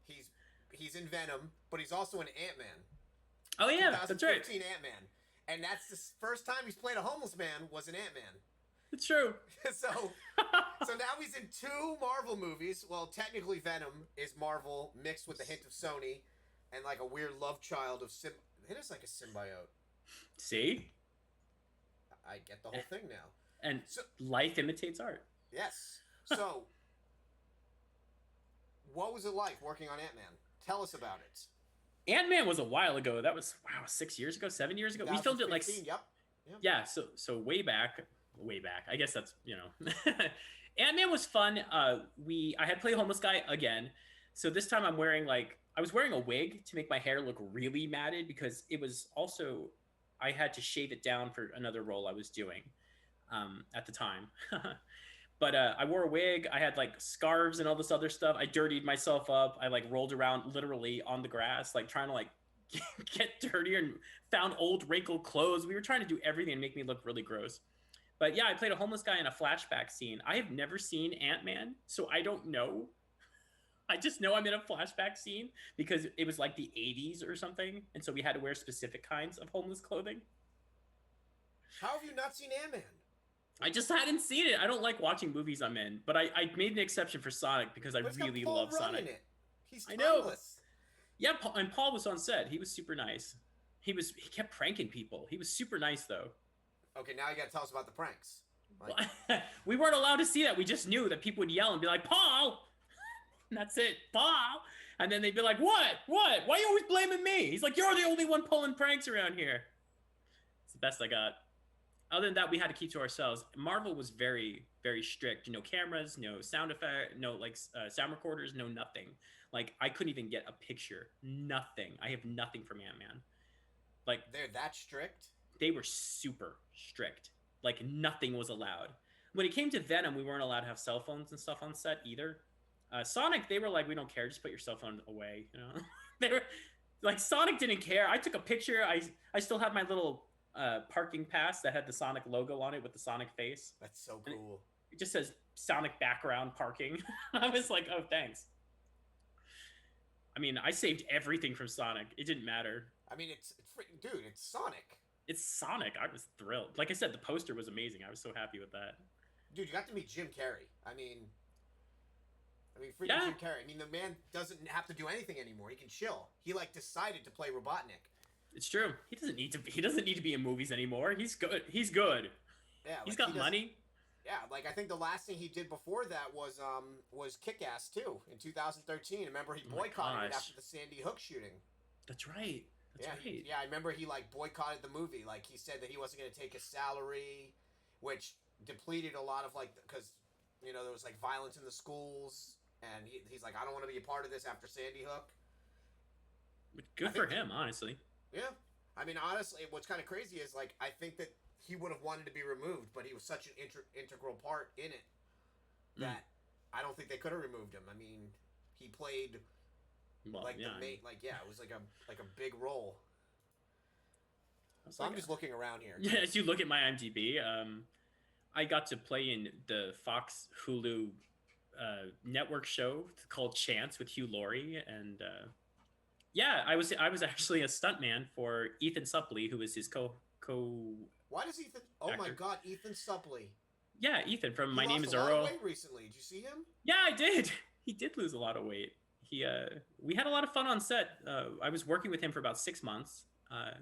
he's in Venom, but he's also in Ant-Man. Oh yeah, that's right. Ant-Man, and that's the first time he's played a homeless man was in Ant-Man. It's true. So now he's in 2 Marvel movies. Well, technically Venom is Marvel mixed with a hint of Sony, and like a weird love child of it is like a symbiote. See? I get the whole thing now. And life imitates art. Yes. So, what was it like working on Ant-Man? Tell us about it. Ant-Man was a while ago. That was 6 years ago, 7 years ago. We filmed it like Yep. Yeah, so way back way back. I guess that's, Ant-Man was fun. I had played Homeless Guy again. So this time I was wearing a wig to make my hair look really matted because it was also, I had to shave it down for another role I was doing at the time. But I wore a wig. I had like scarves and all this other stuff. I dirtied myself up. I like rolled around literally on the grass, like trying to like get dirtier, and found old wrinkled clothes. We were trying to do everything to make me look really gross. But yeah, I played a homeless guy in a flashback scene. I have never seen Ant-Man, so I don't know. I just know I'm in a flashback scene because it was like the 80s or something. And so we had to wear specific kinds of homeless clothing. How have you not seen Ant-Man? I just hadn't seen it. I don't like watching movies I'm in, but I made an exception for Sonic because I really love Sonic. It. He's timeless. I know. Yeah, and Paul was on set. He was super nice. He kept pranking people. He was super nice though. Okay, now you got to tell us about the pranks. Like... we weren't allowed to see that. We just knew that people would yell and be like, "Paul!" And that's it, Paul. And then they'd be like, "What? What? Why are you always blaming me?" He's like, "You're the only one pulling pranks around here." It's the best I got. Other than that, we had to keep to ourselves. Marvel was very, very strict. No cameras, no sound effect, no like sound recorders, no nothing. Like I couldn't even get a picture. Nothing. I have nothing from Ant-Man. Like they're that strict? They were super strict. Like nothing was allowed. When it came to Venom, we weren't allowed to have cell phones and stuff on set either. Sonic, they were like, "We don't care. Just put your cell phone away." You know, they were like, Sonic didn't care. I took a picture. I still have my little parking pass that had the Sonic logo on it with the Sonic face. That's so cool. It just says Sonic background parking. I was like, "Oh, thanks." I mean, I saved everything from Sonic. It didn't matter. I mean, it's freaking, dude, it's Sonic. It's Sonic. I was thrilled. Like I said, the poster was amazing. I was so happy with that. Dude, you got to meet Jim Carrey. I mean, freaking Jim Carrey. I mean, the man doesn't have to do anything anymore. He can chill. He like decided to play Robotnik. It's true. He doesn't need to be in movies anymore. He's good. He's good. Yeah, he's got money. Yeah, like I think the last thing he did before that was Kick-Ass 2 in 2013. Remember he boycotted it after the Sandy Hook shooting. That's right. Yeah, I remember he like boycotted the movie. Like he said that he wasn't going to take his salary, which depleted a lot of like because there was like violence in the schools, and he's like, I don't want to be a part of this after Sandy Hook. Good for him, honestly. Yeah, I mean, honestly, what's kind of crazy is like I think that he would have wanted to be removed, but he was such an integral part in it that I don't think they could have removed him. I mean, he played it was like a big role. So I'm just looking around here. Yeah, as you look at my IMDb, I got to play in the Fox Hulu network show called Chance with Hugh Laurie, and I was actually a stuntman for Ethan Suplee, who was his co. Why does Ethan? Oh my God, Ethan Suplee. Yeah, Ethan from My Name Is Earl. He lost a lot of weight recently. Did you see him? Yeah, I did. He did lose a lot of weight. We had a lot of fun on set. I was working with him for about 6 months.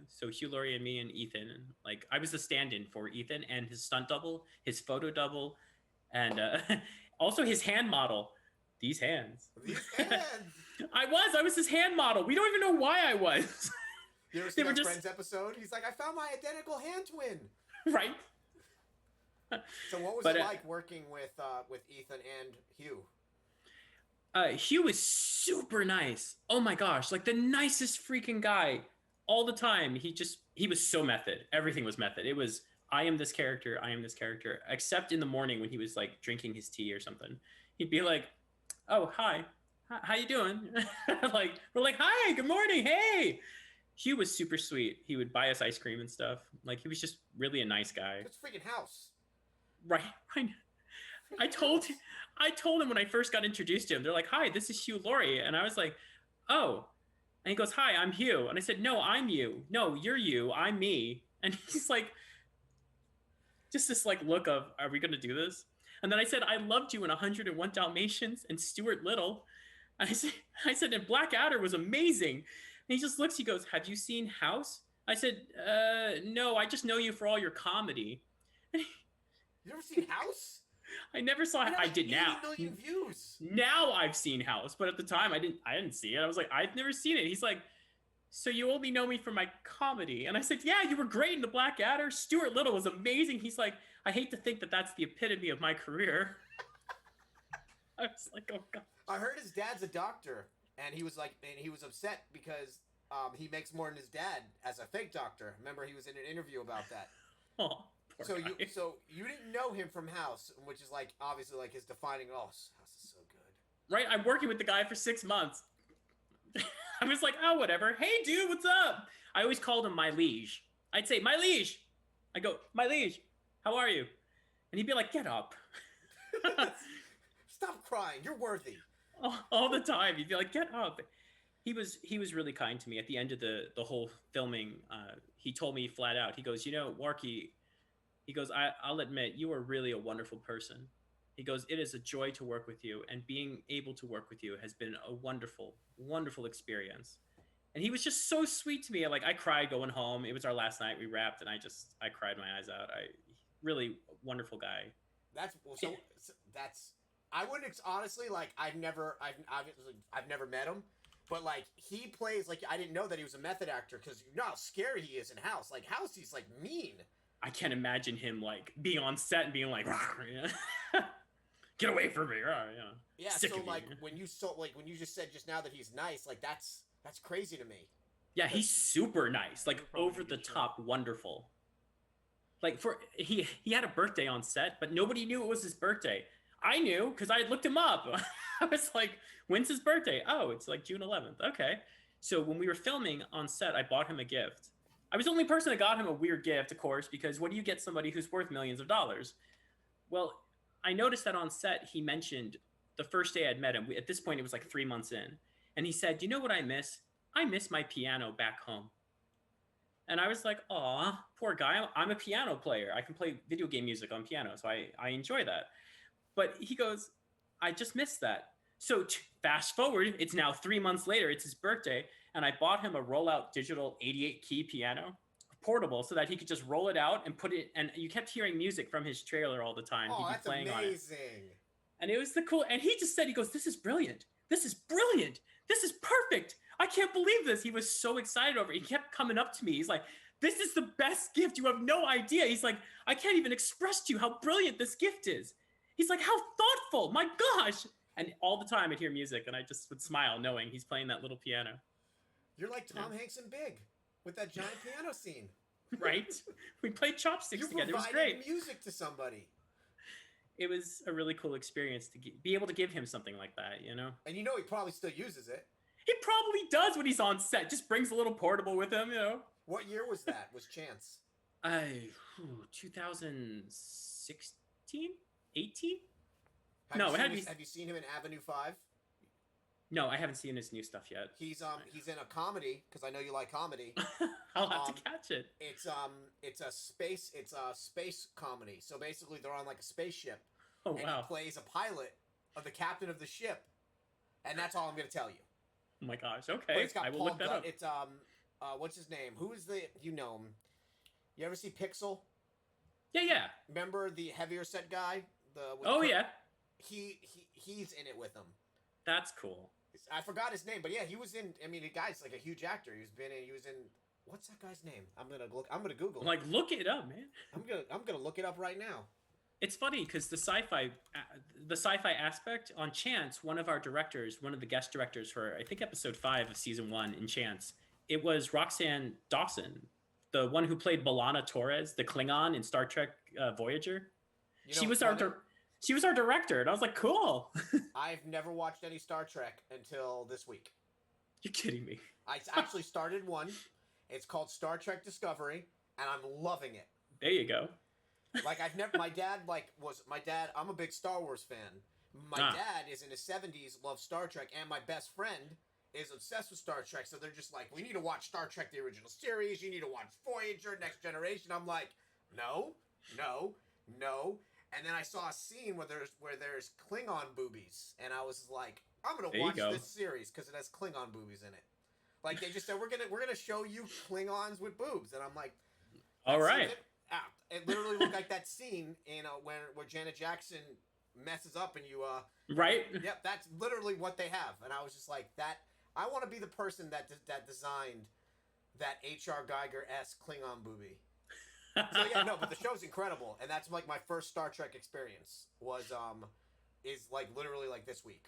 So Hugh Laurie and me and Ethan, like I was the stand-in for Ethan and his stunt double, his photo double, and also his hand model. These hands. I was his hand model. We don't even know why I was. You ever seen that Friends episode? He's like, I found my identical hand twin. Right. So what was it like working with Ethan and Hugh? Hugh was super nice. Oh my gosh, like the nicest freaking guy all the time. He was so method. Everything was method. It was, I am this character, except in the morning when he was like drinking his tea or something. He'd be like, "Oh, hi. How you doing?" We're like, "Hi, good morning. Hey." Hugh was super sweet. He would buy us ice cream and stuff. Like he was just really a nice guy. It's freaking house. Right. I told him when I first got introduced to him, they're like, "Hi, this is Hugh Laurie." And I was like, "Oh." And he goes, "Hi, I'm Hugh." And I said, "No, I'm you. No, you're you. I'm me." And he's like, just this like look of, "Are we going to do this?" And then I said, "I loved you in 101 Dalmatians and Stuart Little." And I said, "And Blackadder was amazing." And he just looks, he goes, "Have you seen House?" I said, "No, I just know you for all your comedy." And you never seen House? I never saw it. I did now. 80 million views. Now I've seen House, but at the time I didn't see it. I was like, "I've never seen it." He's like, "So you only know me for my comedy?" And I said, "Yeah, you were great in the Blackadder. Stuart Little was amazing." He's like, I hate to think that that's the epitome of my career. I was like, oh god. I heard his dad's a doctor, and he was like, and he was upset because he makes more than his dad as a fake doctor. Remember, he was in an interview about that. Oh, poor So guy. you didn't know him from House, which is like obviously like his defining. Oh, House is so good. Right? I'm working with the guy for 6 months. I was like, oh, whatever. Hey, dude, what's up? I always called him my liege. I'd say, my liege. I go, my liege, how are you? And he'd be like, get up. Stop crying. You're worthy. All the time. He'd be like, get up. He was really kind to me at the end of the whole filming. He told me flat out, he goes, Warky, he goes, I'll admit, you are really a wonderful person. He goes, it is a joy to work with you, and being able to work with you has been a wonderful, wonderful experience. And he was just so sweet to me. Like, I cried going home. It was our last night. We wrapped, and I cried my eyes out. Really wonderful guy. That's I wouldn't honestly like I've never met him, but like he plays like I didn't know that he was a method actor because you know how scary he is in House. Like House, he's like mean. I can't imagine him like being on set and being like, get away from me, Yeah. Sick So of like you. when you just said just now that he's nice, like that's crazy to me. Yeah, he's super nice, like over the top, wonderful. Like he had a birthday on set, but nobody knew it was his birthday. I knew because I had looked him up. I was like, when's his birthday? Oh, it's like June 11th. Okay. So when we were filming on set, I bought him a gift. I was the only person that got him a weird gift, of course, because what do you get somebody who's worth millions of dollars? Well, I noticed that on set, he mentioned the first day I'd met him. At this point, it was like 3 months in. And he said, you know what I miss? I miss my piano back home. And I was like, aw, poor guy. I'm a piano player. I can play video game music on piano, so I enjoy that. But he goes, I just missed that. So fast forward, it's now 3 months later, it's his birthday, and I bought him a rollout digital 88-key piano, portable, so that he could just roll it out and put it, and you kept hearing music from his trailer all the time. Oh, He'd be that's playing amazing. on it. And it was the cool, and he just said, he goes, this is brilliant. This is brilliant. This is perfect. I can't believe this. He was so excited over it. He kept coming up to me. He's like, this is the best gift. You have no idea. He's like, I can't even express to you how brilliant this gift is. He's like, how thoughtful. My gosh. And all the time I'd hear music and I just would smile knowing he's playing that little piano. You're like Tom Hanks in Big with that giant piano scene. Right? We played chopsticks together. It was provided great. music to somebody. It was a really cool experience to be able to give him something like that, you know? And you know he probably still uses it. He probably does when he's on set. Just brings a little portable with him, you know? What year was that? Was Chance? 2016? 18? Have you seen him in Avenue 5? No, I haven't seen his new stuff yet. He's in a comedy because I know you like comedy. I'll have to catch it. It's a space comedy. So basically they're on like a spaceship. Oh and wow. he plays a pilot of the captain of the ship. And that's all I'm gonna tell you. Oh my gosh. But Okay. it's got I will Paul look that Gunn. up. It's what's his name? Who is you know him? You ever see Pixel? Yeah. Remember the heavier set guy? Oh yeah. He's in it with him. That's cool. I forgot his name, but yeah, he was in. I mean, the guy's like a huge actor. He was in. What's that guy's name? I'm gonna Google. Like, look it up, man. I'm gonna look it up right now. It's funny because the sci-fi aspect on Chance, one of our directors, one of the guest directors for I think episode 5 of season 1 in Chance, it was Roxanne Dawson, the one who played B'Elanna Torres, the Klingon in Star Trek Voyager. You know, She was our director, and I was like, cool. I've never watched any Star Trek until this week. You're kidding me. I actually started one. It's called Star Trek Discovery, and I'm loving it. There you go. Like my dad I'm a big Star Wars fan. My dad is in his 70s, loves Star Trek, and my best friend is obsessed with Star Trek. So they're just like, we need to watch Star Trek the original series. You need to watch Voyager, Next Generation. I'm like, no. And then I saw a scene where there's Klingon boobies, and I was like, I'm gonna watch this series because it has Klingon boobies in it. Like they just said, we're gonna show you Klingons with boobs, and I'm like, all right. It literally looked like that scene in where Janet Jackson messes up and you right. Yep, that's literally what they have, and I was just like that. I want to be the person that designed that H.R. Geiger-esque Klingon boobie. So yeah, no, but the show's incredible, and that's like my first Star Trek experience is like literally like this week.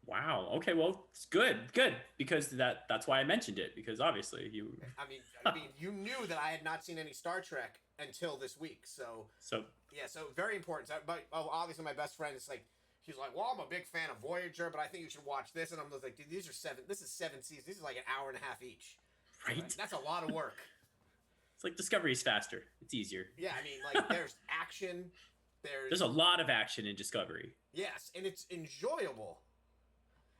Wow. Okay. Well, it's good. Good because that's why I mentioned it because obviously you. I mean, you knew that I had not seen any Star Trek until this week, so So yeah, so very important. So, but obviously, my best friend is like, he's like, well, I'm a big fan of Voyager, but I think you should watch this, and I'm just like, dude, these are seven. This is 7 seasons. These are like an hour and a half each. right. That's a lot of work. It's like Discovery's faster. It's easier. Yeah, I mean, like there's action. There's a lot of action in Discovery. Yes, and it's enjoyable.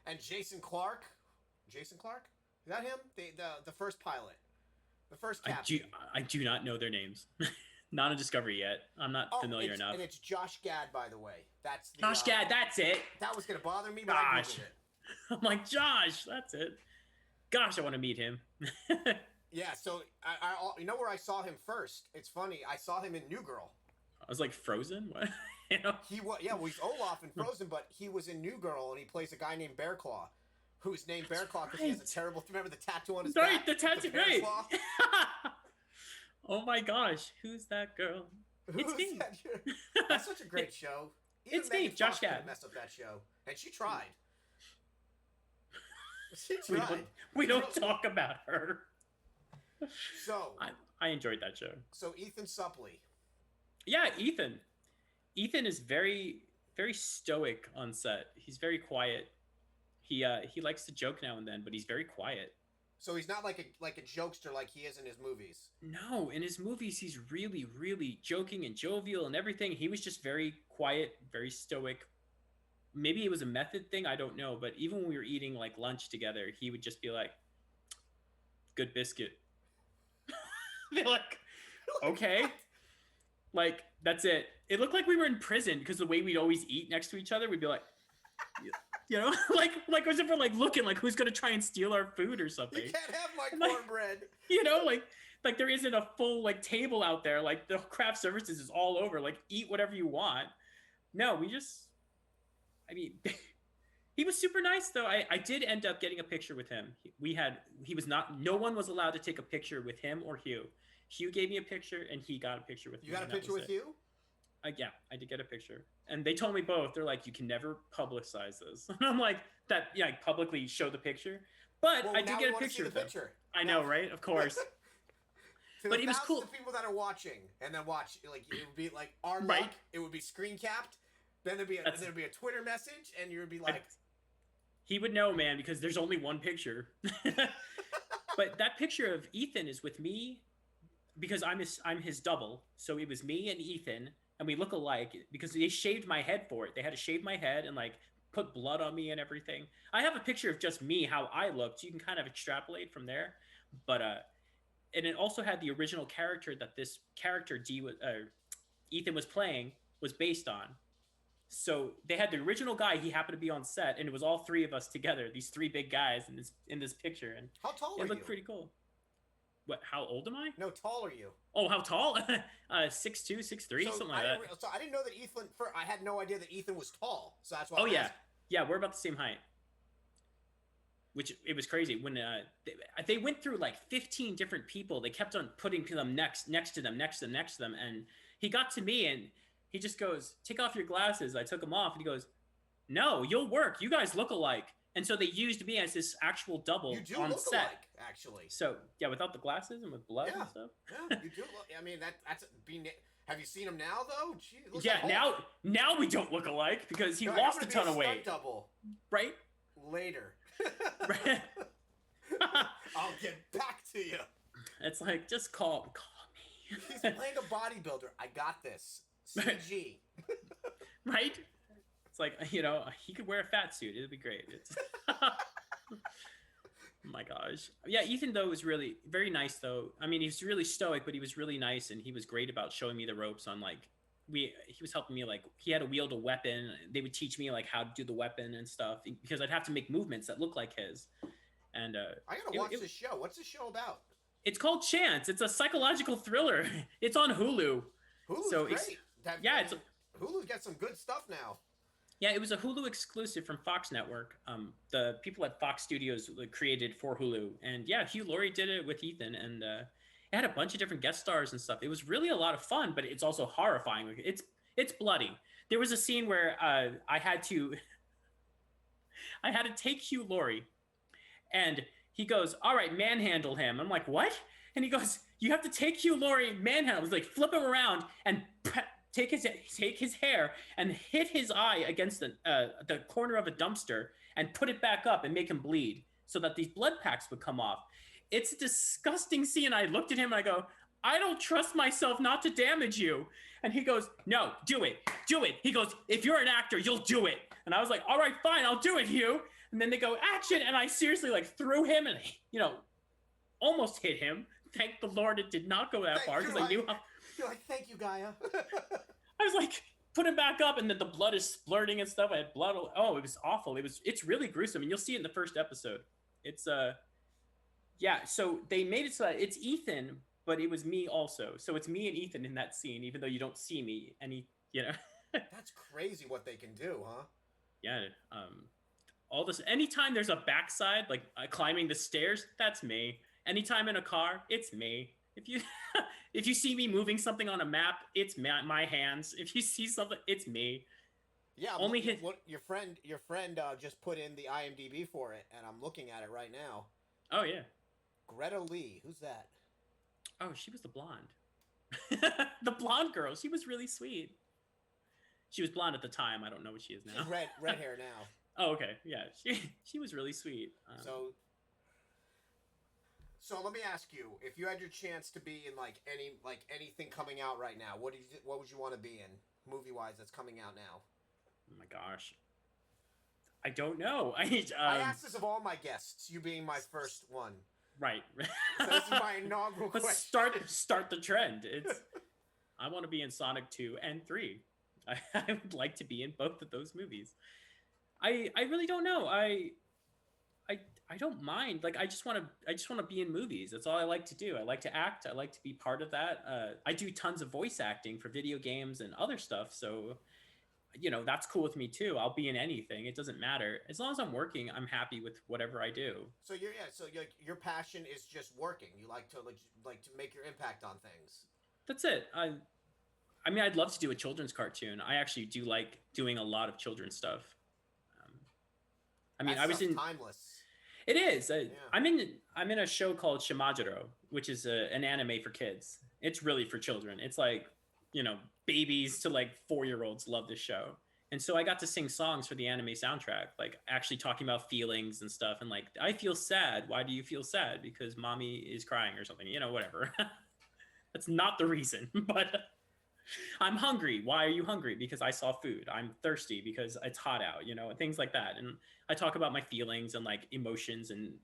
And Jason Clark, is that him? The first pilot, the first captain. I do not know their names. Not in Discovery yet. I'm not familiar enough. And it's Josh Gad, by the way. That's the, Josh Gad. That's it. That was gonna bother me, but I Googled it. I'm like, Josh. That's it. Gosh, I want to meet him. Yeah. So you know where I saw him first? It's funny. I saw him in New Girl. I was like, Frozen. What? You know? He's Olaf in Frozen, but he was in New Girl, and he plays a guy named Bearclaw, who's named Bearclaw because he has a terrible. Remember the tattoo on his back? Right, the tattoo. Right. Oh my gosh, who's that girl? It's me. That's such a great show. Even It's me, Josh Gad. Messed up that show, and she tried. She tried. We don't talk about her. So I enjoyed that show. So Ethan Suplee. Yeah, Ethan. Ethan is very, very stoic on set. He's very quiet. He likes to joke now and then, but he's very quiet. So he's not like a jokester like he is in his movies. No, in his movies he's really, really joking and jovial and everything. He was just very quiet, very stoic. Maybe it was a method thing, I don't know. But even when we were eating like lunch together, he would just be like, "Good biscuit." They're like, "Okay." Like, that's it. It looked like we were in prison because the way we'd always eat next to each other, we'd be like, you know, like as if we're like looking like who's gonna try and steal our food or something. You can't have my cornbread. You know, like there isn't a full like table out there. Like the craft services is all over. Like eat whatever you want. No, I mean, he was super nice though. I did end up getting a picture with him. No one was allowed to take a picture with him or Hugh. Hugh gave me a picture, and he got a picture with me. You got a picture with Hugh? Yeah, I did get a picture. And they told me both. They're like, you can never publicize this. And I'm like, like publicly show the picture. But I did get a picture with him. I know, right? Of course. But it was cool. The people that are watching and then watch, like it would be like our luck. Right. It would be screen capped. Then there'd be a Twitter message, and you would be like, he would know, man, because there's only one picture. But that picture of Ethan is with me. Because I'm his double, so it was me and Ethan, and we look alike because they shaved my head for it. They had to shave my head and like put blood on me and everything. I have a picture of just me, how I looked. You can kind of extrapolate from there, but and it also had the original character that this character Ethan was playing was based on. So they had the original guy. He happened to be on set, and it was all three of us together. These three big guys in this picture, and how tall are you? It looked pretty cool. What? How old am I? No, tall are you? Oh, how tall? 6'2", 6'3", something like that. So I didn't know that Ethan. I had no idea that Ethan was tall. So that's why. Oh yeah, yeah, we're about the same height. Which it was crazy when they went through like 15 different people. They kept on putting them next to them, and he got to me and he just goes, "Take off your glasses." I took them off, and he goes, "No, you'll work. You guys look alike." And so they used me as this actual double you do on look set. Alike, actually. So yeah, without the glasses and with blood and stuff. Yeah, you do look. I mean, that's being. Have you seen him now though? Gee, yeah, now we don't look alike because he lost a ton of weight. Double. Right. Later. Right. I'll get back to you. It's like just call me. He's playing a bodybuilder. I got this. CG. Right. It's like, you know, he could wear a fat suit. It'd be great. Oh my gosh. Yeah, Ethan, though, was really very nice, though. I mean, he was really stoic, but he was really nice, and he was great about showing me the ropes on, like, he was helping me, like, he had to wield a weapon. They would teach me, like, how to do the weapon and stuff, because I'd have to make movements that look like his. And I gotta watch this show. What's this show about? It's called Chance. It's a psychological thriller. It's on Hulu. Hulu's so great. Hulu's got some good stuff now. Yeah, it was a Hulu exclusive from Fox Network. The people at Fox Studios created for Hulu, and yeah, Hugh Laurie did it with Ethan, and It had a bunch of different guest stars and stuff. It was really a lot of fun, but it's also horrifying. Like, it's bloody. There was a scene where I had to I had to take Hugh Laurie, and he goes, "All right, manhandle him." I'm like, "What?" And he goes, "You have to take Hugh Laurie, manhandle." I was like, flip him around and take his hair and hit his eye against the corner of a dumpster and put it back up and make him bleed so that these blood packs would come off. It's a disgusting scene. I looked at him and I go, "I don't trust myself not to damage you." And he goes, "No, do it. Do it." He goes, "If you're an actor, you'll do it." And I was like, "All right, fine, I'll do it, Hugh." And then they go, "Action." And I seriously like threw him and, almost hit him. Thank the Lord it did not go that far because I knew how. You're like, "Thank you, Gaia." I was like, put him back up, and then the blood is splurting and stuff. I had blood. Oh, it was awful. It's really gruesome, and you'll see it in the first episode. It's yeah. So they made it so that it's Ethan, but it was me also. So it's me and Ethan in that scene, even though you don't see me. That's crazy what they can do, huh? Yeah. All this. Anytime there's a backside, like climbing the stairs, that's me. Anytime in a car, it's me. If you if you see me moving something on a map, it's my hands. If you see something, it's me. Yeah, your friend just put in the IMDb for it, and I'm looking at it right now. Oh yeah. Greta Lee, who's that? Oh, she was the blonde. The blonde girl. She was really sweet. She was blonde at the time. I don't know what she is now. She's red hair now. Oh, okay. Yeah, she was really sweet. So let me ask you: if you had your chance to be in anything coming out right now, what would you want to be in movie wise that's coming out now? Oh my gosh, I don't know. I asked this of all my guests, you being my first one. Right. So this is my inaugural question. Start the trend. I want to be in Sonic 2 and 3. I would like to be in both of those movies. I really don't know. I don't mind. Like I just want to be in movies. That's all I like to do. I like to act. I like to be part of that. I do tons of voice acting for video games and other stuff. So, that's cool with me too. I'll be in anything. It doesn't matter. As long as I'm working, I'm happy with whatever I do. So your passion is just working. You like to make your impact on things. That's it. I mean, I'd love to do a children's cartoon. I actually do like doing a lot of children's stuff. I was in timeless. It is. I'm in a show called Shimajiro, which is an anime for kids. It's really for children. It's like, babies to like 4-year-olds love this show. And so I got to sing songs for the anime soundtrack, like actually talking about feelings and stuff. And like, I feel sad. Why do you feel sad? Because mommy is crying or something, whatever. That's not the reason, but I'm hungry. Why are you hungry? Because I saw food. I'm thirsty because it's hot out, things like that. And I talk about my feelings and like emotions and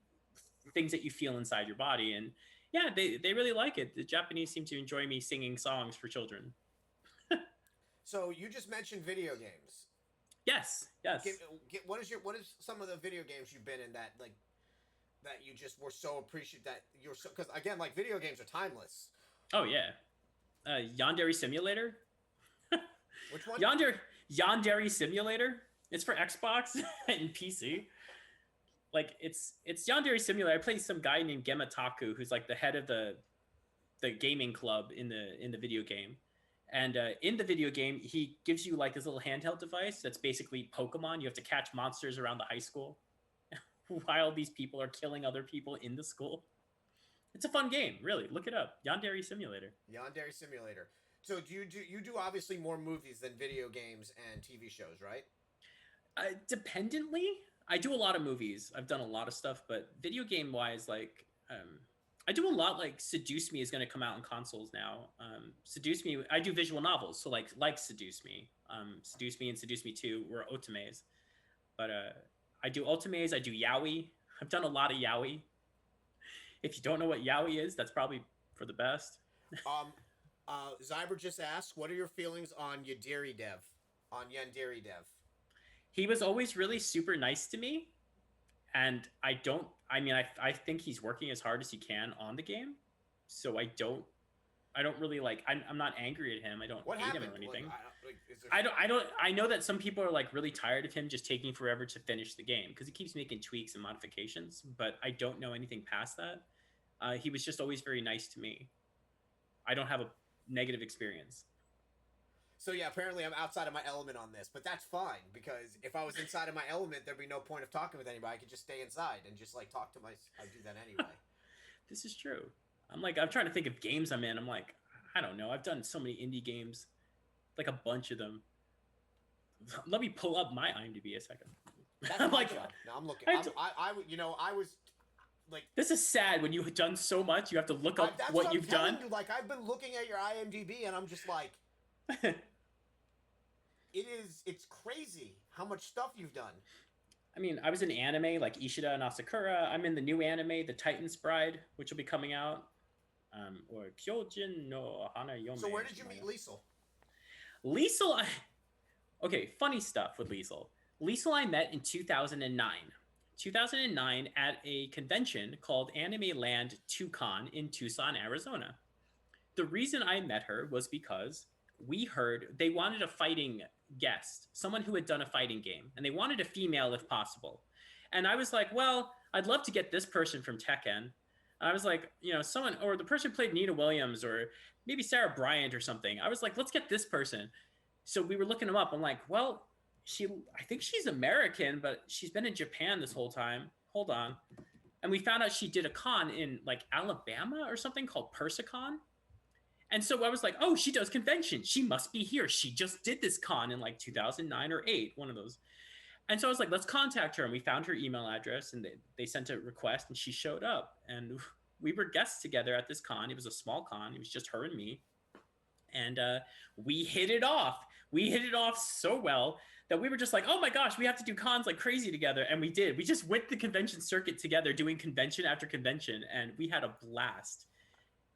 things that you feel inside your body. And yeah, they really like it. The Japanese seem to enjoy me singing songs for children. So you just mentioned video games. Yes. What is some of the video games you've been in that you just were so appreciative that you're so, because again, like video games are timeless. Oh yeah. Yandere Simulator. Which one? Yandere Simulator. It's for Xbox and PC. Like it's Yandere Simulator. I play some guy named Gemataku, who's like the head of the gaming club in the video game. And in the video game, he gives you like this little handheld device that's basically Pokemon. You have to catch monsters around the high school while these people are killing other people in the school. It's a fun game, really. Look it up. Yandere Simulator. Yandere Simulator. So you do obviously more movies than video games and TV shows, right? Dependently, I do a lot of movies. I've done a lot of stuff, but video game wise, like I do a lot. Like Seduce Me is going to come out on consoles now. Seduce Me, I do visual novels, so like Seduce Me, Seduce Me and Seduce Me 2 were otames. But I do otames. I do yaoi. I've done a lot of yaoi. If you don't know what yaoi is, that's probably for the best. Zyber just asked, what are your feelings on Yandere Dev? He was always really super nice to me. And I think he's working as hard as he can on the game. So I don't really like, I'm not angry at him. I don't hate him or anything. I know that some people are like really tired of him just taking forever to finish the game because he keeps making tweaks and modifications, but I don't know anything past that. He was just always very nice to me. I don't have a negative experience. So yeah, apparently I'm outside of my element on this, but that's fine because if I was inside of my element, there'd be no point of talking with anybody. I could just stay inside and just like talk to my. I do that anyway. This is true. I'm trying to think of games I'm in. I'm like, I don't know. I've done so many indie games, like a bunch of them. Let me pull up my IMDb a second. That's I'm my like, job. No, I'm looking. I d- I was like. this is sad when you've done so much. You have to look up That's what I'm you've telling done. you. Like I've been looking at your IMDb, and I'm just like, it's crazy how much stuff you've done. I mean, I was in anime like Ishida and Asakura. I'm in the new anime, The Titan's Bride, which will be coming out. Or Kyojin no Hana Yome. So where did you meet Liesel? Liesel, okay, funny stuff with Liesel. Liesel I met in 2009. 2009 at a convention called Anime Land 2Con in Tucson, Arizona. The reason I met her was because we heard they wanted a fighting guest, someone who had done a fighting game, and they wanted a female if possible. And I was like, well, I'd love to get this person from Tekken. I was like, someone, or the person who played Nina Williams, or maybe Sarah Bryant or something. I was like, let's get this person. So we were looking them up. I'm like, well, I think she's American, but she's been in Japan this whole time. Hold on. And we found out she did a con in like Alabama or something called Persicon. And so I was like, oh, she does conventions. She must be here. She just did this con in like 2009 or 8, one of those. And so I was like, let's contact her. And we found her email address and they sent a request and she showed up. And we were guests together at this con. It was a small con. It was just her and me. And we hit it off. We hit it off so well that we were just like, oh my gosh, we have to do cons like crazy together. And we did. We just went the convention circuit together doing convention after convention. And we had a blast.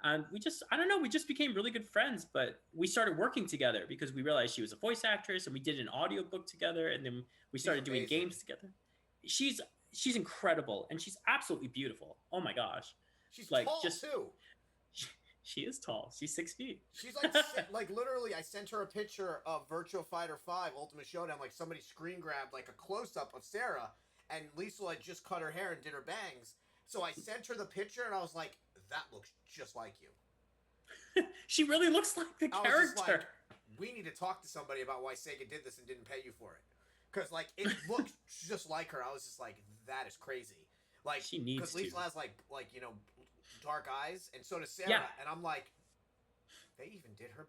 And we just became really good friends, but we started working together because we realized she was a voice actress and we did an audiobook together and then we started doing games together. She's incredible and she's absolutely beautiful. Oh my gosh. She's like tall too. She is tall. She's 6 feet. She's like literally I sent her a picture of Virtua Fighter 5 Ultimate Showdown, like somebody screen grabbed like a close up of Sarah and Liesel had just cut her hair and did her bangs. So I sent her the picture and I was like, that looks just like you. She really looks like the character. Like, we need to talk to somebody about why Sega did this and didn't pay you for it. Because, like, it looks just like her. I was just like, that is crazy. Like, she needs to. Because Liesel has, like, dark eyes, and so does Sarah. Yeah. And I'm like, they even did her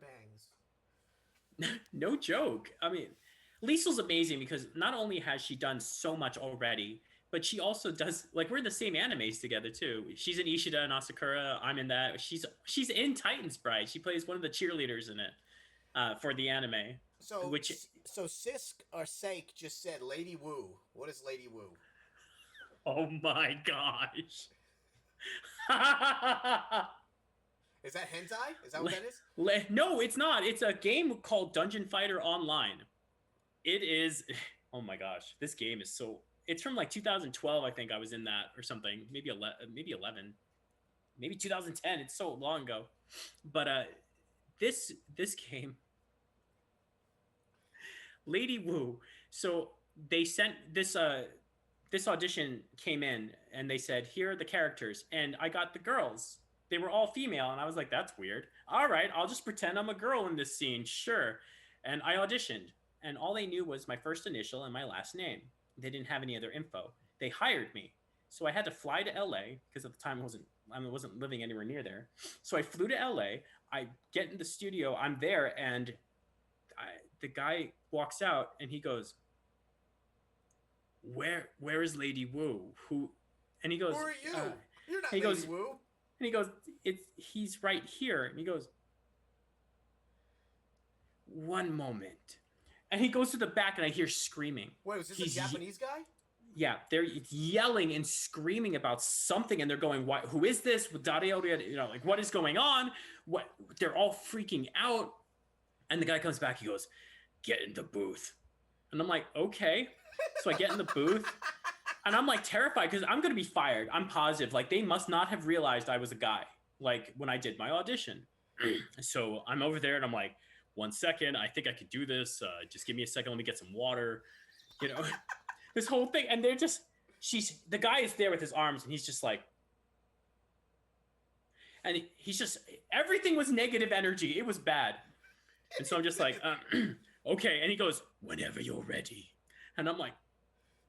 bangs. No joke. I mean, Liesel's amazing because not only has she done so much already, but she also does, like, we're in the same animes together too. She's in Ishida and Asakura. I'm in that. She's in Titan's Bride. She plays one of the cheerleaders in it for the anime. So Sisk or Sake just said Lady Wu. What is Lady Wu? Oh my gosh. Is that hentai? Is that what that is? No, it's not. It's a game called Dungeon Fighter Online. It is. Oh my gosh, this game is so. It's from like 2012, I think I was in that or something. Maybe 11, maybe 2010. It's so long ago. But this game, Lady Wu. So they sent this this audition came in and they said, here are the characters, and I got the girls. They were all female, and I was like, that's weird. All right, I'll just pretend I'm a girl in this scene, sure. And I auditioned, and all they knew was my first initial and my last name. They didn't have any other info. They hired me. So I had to fly to LA because at the time I wasn't living anywhere near there. So I flew to LA. I get in the studio. I'm there, and the guy walks out, and he goes, "Where is Lady Wu? Who?" And he goes, "Who are you? You're not Lady Wu." And he goes, he's right here. And he goes, "One moment." And he goes to the back, and I hear screaming. Wait, was this a Japanese guy? Yeah, they're yelling and screaming about something, and they're going, "What? Who is this?" With like, what is going on? What? They're all freaking out. And the guy comes back. He goes, "Get in the booth." And I'm like, "Okay." So I get in the booth, and I'm like terrified because I'm gonna be fired. I'm positive. Like, they must not have realized I was a guy. Like, when I did my audition. So I'm over there, and I'm like, 1 second, I think I could do this. Just give me a second. Let me get some water. This whole thing. And they're just, the guy is there with his arms, and he's just like, and he's just everything was negative energy. It was bad, and so I'm just like, okay. And he goes, "Whenever you're ready," and I'm like,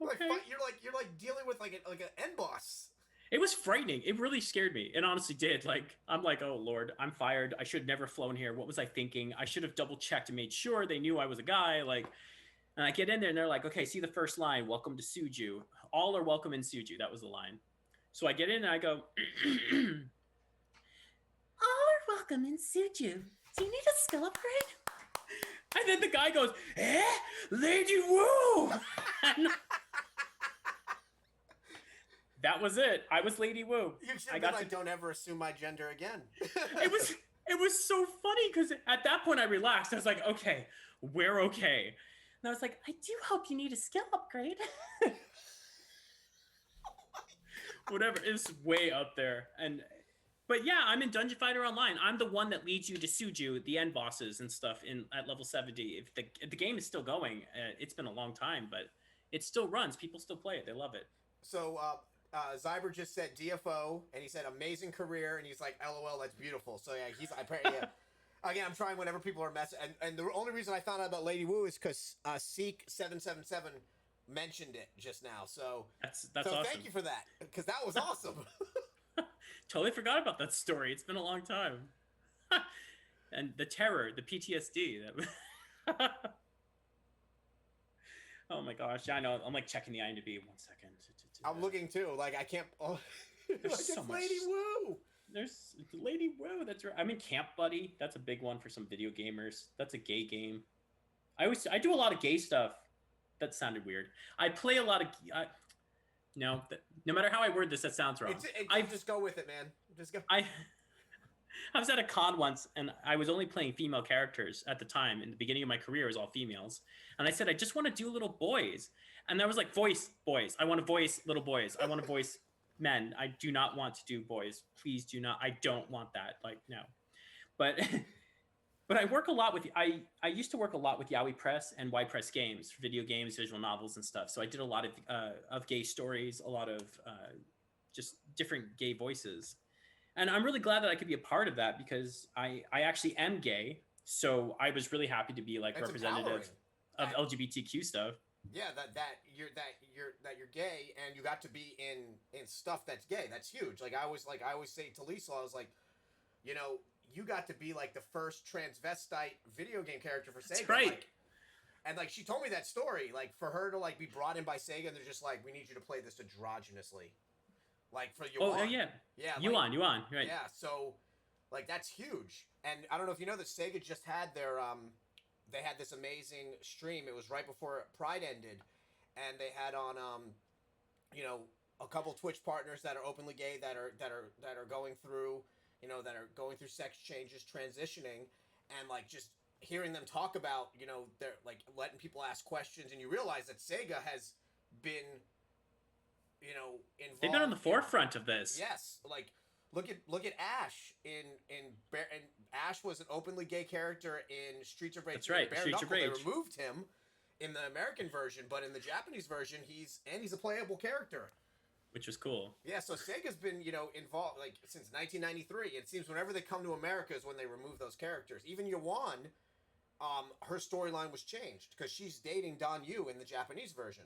okay. You're like dealing with like an end boss. It was frightening. It really scared me. It honestly did. Like, I'm like, oh Lord, I'm fired. I should have never flown here. What was I thinking? I should have double checked and made sure they knew I was a guy. Like, and I get in there and they're like, okay, see the first line, welcome to Suju. All are welcome in Suju. That was the line. So I get in and I go, all are welcome in Suju. Do you need a skill upgrade? And then the guy goes, Lady Wu. That was it. I was Lady Wu. You should have been don't ever assume my gender again. It was so funny because at that point I relaxed. I was like, okay, we're okay. And I was like, I do hope you need a skill upgrade. Whatever. It's way up there. But yeah, I'm in Dungeon Fighter Online. I'm the one that leads you to Suju, the end bosses and stuff at level 70. If the game is still going, it's been a long time, but it still runs. People still play it. They love it. So, Zyber just said DFO, and he said amazing career, and he's like, LOL, that's beautiful. So yeah, again, I'm trying whenever people are messing, and the only reason I found out about Lady Wu is because Seek777 mentioned it just now. So that's awesome. Thank you for that, because that was awesome. Totally forgot about that story. It's been a long time. And the terror, the PTSD. Oh my gosh, yeah, I know. I'm like checking the IMDb 1 second. I'm looking too. Like I can't. Oh, there's like, so much. Lady Wu. There's Lady Wu. That's right. I'm in Camp Buddy. That's a big one for some video gamers. That's a gay game. I do a lot of gay stuff. That sounded weird. I play a lot of. No matter how I word this, that sounds wrong. I just go with it, man. Just go. I was at a con once, and I was only playing female characters at the time. In the beginning of my career, it was all females. And I said, I just want to do little boys. And I was like, voice boys. I want to voice little boys. I want to voice men. I do not want to do boys. Please do not. I don't want that. Like, no. But but I work a lot with, I used to work a lot with Yaoi Press and Y Press Games, for video games, visual novels and stuff. So I did a lot of gay stories, a lot of just different gay voices. And I'm really glad that I could be a part of that because I actually am gay. So I was really happy to be like representative of LGBTQ stuff. Yeah, that you're gay and you got to be in stuff that's gay. That's huge. I always say to Lisa, I was like, you know, you got to be like the first transvestite video game character for Sega. That's right. And she told me that story, for her to be brought in by Sega, and they're just like, we need you to play this androgynously. For Yuan. Oh, yeah. Yeah. Yuan, right. Yeah, so, that's huge. And I don't know if you know that Sega just had their, they had this amazing stream. It was right before Pride ended. And they had on, a couple Twitch partners that are openly gay that are going through, that are going through sex changes, transitioning, and, just hearing them talk about, they're, letting people ask questions. And you realize that Sega has been... involved. They've been on the forefront of this. Yes, look at Ash in Ash was an openly gay character in Streets of Rage. That's right, Streets of Rage. They removed him in the American version, but in the Japanese version, he's a playable character, which was cool. Yeah, so Sega's been involved since 1993. It seems whenever they come to America is when they remove those characters. Even Yuan, her storyline was changed because she's dating Don Yu in the Japanese version.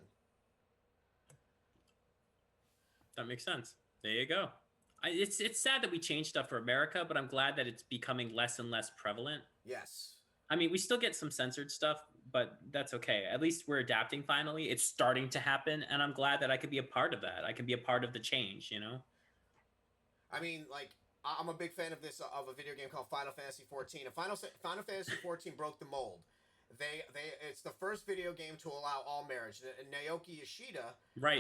That makes sense. There you go. It's sad that we changed stuff for America, but I'm glad that it's becoming less and less prevalent. Yes. I mean, we still get some censored stuff, but that's okay. At least we're adapting finally. It's starting to happen, and I'm glad that I could be a part of that. I can be a part of the change, I mean, I'm a big fan of of a video game called Final Fantasy XIV. And Final Fantasy XIV broke the mold. It's the first video game to allow all marriage. Naoki Yoshida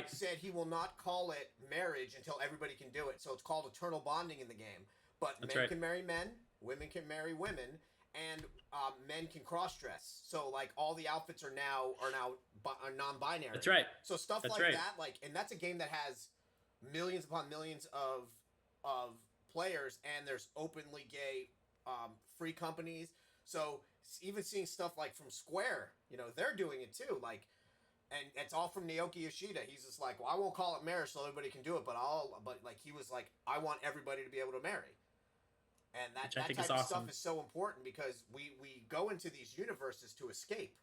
said he will not call it marriage until everybody can do it. So it's called eternal bonding in the game. But men can marry men, women can marry women, and men can cross-dress. So all the outfits are now non-binary. That's right. So stuff that, and that's a game that has millions upon millions of players, and there's openly gay free companies. So even seeing stuff from Square, they're doing it too. And it's all from Naoki Yoshida. He's just well, I won't call it marriage so everybody can do it, but he was I want everybody to be able to marry. And that, which I that think type is of awesome. stuff is so important because we go into these universes to escape.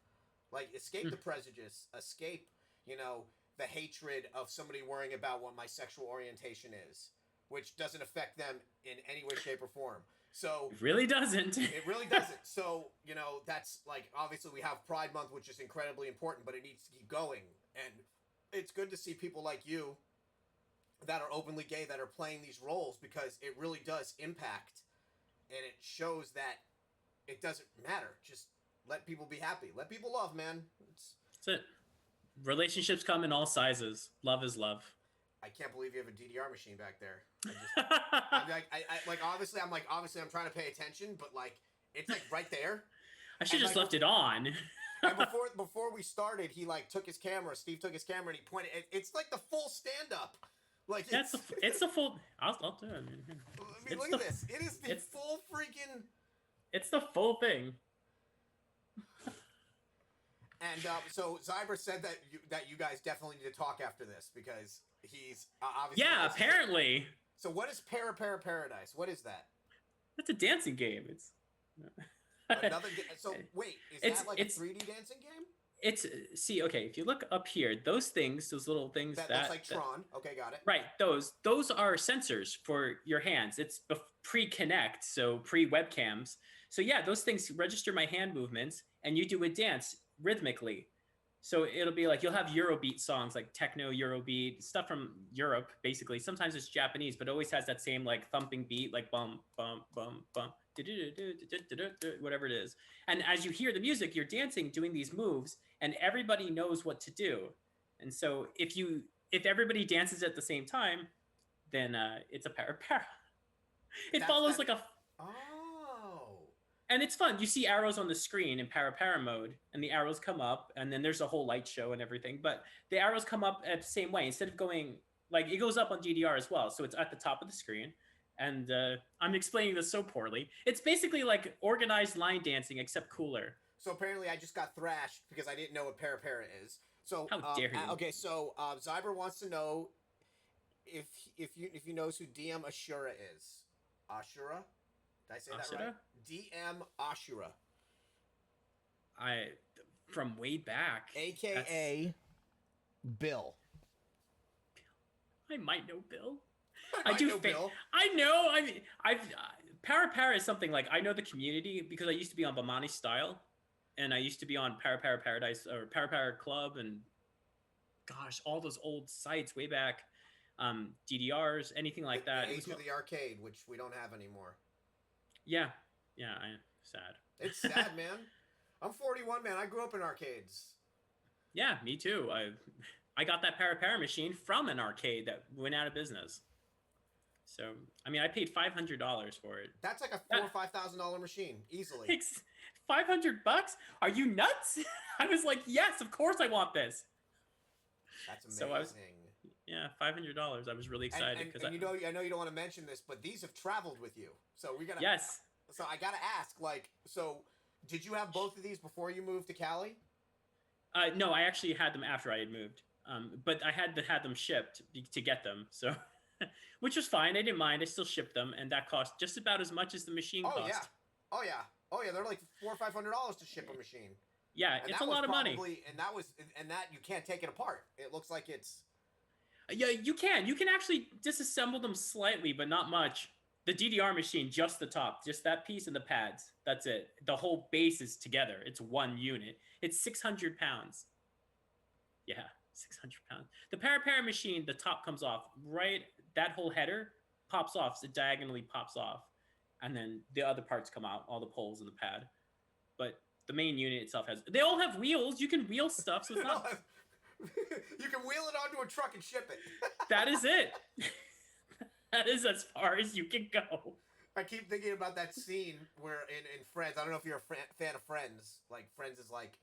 Like, escape the prejudice, escape, the hatred of somebody worrying about what my sexual orientation is, which doesn't affect them in any way, shape, or form. So It really doesn't. it really doesn't. So, that's like, obviously we have Pride Month, which is incredibly important, but it needs to keep going. And it's good to see people like you that are openly gay that are playing these roles because it really does impact and it shows that it doesn't matter. Just let people be happy. Let people love, man. That's it. Relationships come in all sizes. Love is love. I can't believe you have a DDR machine back there. I'm like, obviously I'm trying to pay attention, but like, it's like right there. I should just like, left it on. And before we started, he like took his camera. Steve took his camera and he pointed. It's like the full stand up. Like it's the full. I'll do it. I mean, look at this. It is the full freaking. It's the full thing. And so Zyber said that you guys definitely need to talk after this because he's obviously. Yeah, apparently. So what is Para Paradise? What is that? It's a dancing game. It's. Another. So wait, is that like a 3D dancing game? It's okay. If you look up here, those little things that looks like Tron. Okay, got it. Right, those are sensors for your hands. It's pre-connect, so pre-webcams. So yeah, those things register my hand movements, and you do a dance rhythmically. So it'll be like you'll have Eurobeat songs, like techno Eurobeat stuff from Europe, basically. Sometimes it's Japanese, but it always has that same like thumping beat, like bum bum bum bum, whatever it is. And as you hear the music, you're dancing, doing these moves, and everybody knows what to do. And so if everybody dances at the same time, then it's a para. It follows like a. Oh. And it's fun. You see arrows on the screen in para mode, and the arrows come up, and then there's a whole light show and everything. But the arrows come up at the same way. Instead of going, like, it goes up on DDR as well. So it's at the top of the screen. And I'm explaining this so poorly. It's basically like organized line dancing, except cooler. So apparently I just got thrashed because I didn't know what para is. So how dare you? Okay, so Zyber wants to know if you knows who DM Ashura is. Ashura? Did I say that right? DM Ashura. From way back. AKA Bill. I might know Bill. I do. Bill. I know. I mean, para is something like I know the community because I used to be on Bamani Style, and I used to be on Para Paradise or Para Club, and gosh, all those old sites way back, DDRs, anything like that. Age of the arcade, which we don't have anymore. Yeah, I'm sad. It's sad, man. I'm 41, man. I grew up in arcades. Yeah, me too. I got that Para machine from an arcade that went out of business. So, I mean, I paid $500 for it. That's like a $4,000 or $5,000 machine, easily. $500? Are you nuts? I was like, yes, of course I want this. That's amazing. Yeah, $500. I was really excited because I know you don't want to mention this, but these have traveled with you. So we gotta. Yes. So I gotta ask, did you have both of these before you moved to Cali? No, I actually had them after I had moved. But I had to have them shipped to get them. So. Which was fine. I didn't mind. I still shipped them, and that cost just about as much as the machine cost. Oh yeah. They're like $400 or $500 to ship a machine. Yeah, and it's a lot of money. And that you can't take it apart. It looks like it's. Yeah, you can. You can actually disassemble them slightly, but not much. The DDR machine, just the top, just that piece and the pads. That's it. The whole base is together. It's one unit. It's 600 pounds. Yeah, 600 pounds. The Para machine, the top comes off right. That whole header pops off, so it diagonally pops off, and then the other parts come out, all the poles and the pad. But the main unit itself they all have wheels. You can wheel stuff, so it's not. You can wheel it onto a truck and ship it. That is it. That is as far as you can go. I keep thinking about that scene where in Friends. I don't know if you're a fan of Friends. Like Friends is like.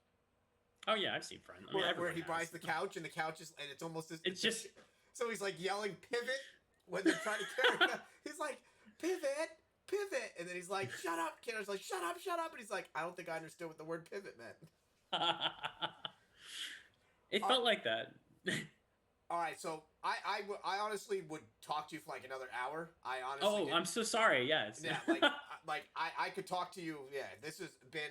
Oh yeah, I've seen Friends. I mean, where he buys the couch and the couch is and it's almost. It's just. So he's like yelling pivot when they're trying to carry it. He's like pivot, and then he's like shut up. Kenner's like shut up, and he's like I don't think I understood what the word pivot meant. It felt like that. All right, so I honestly would talk to you for like another hour. I Oh, honestly, I'm so sorry. Yes. yeah, like I could talk to you. Yeah, this has been.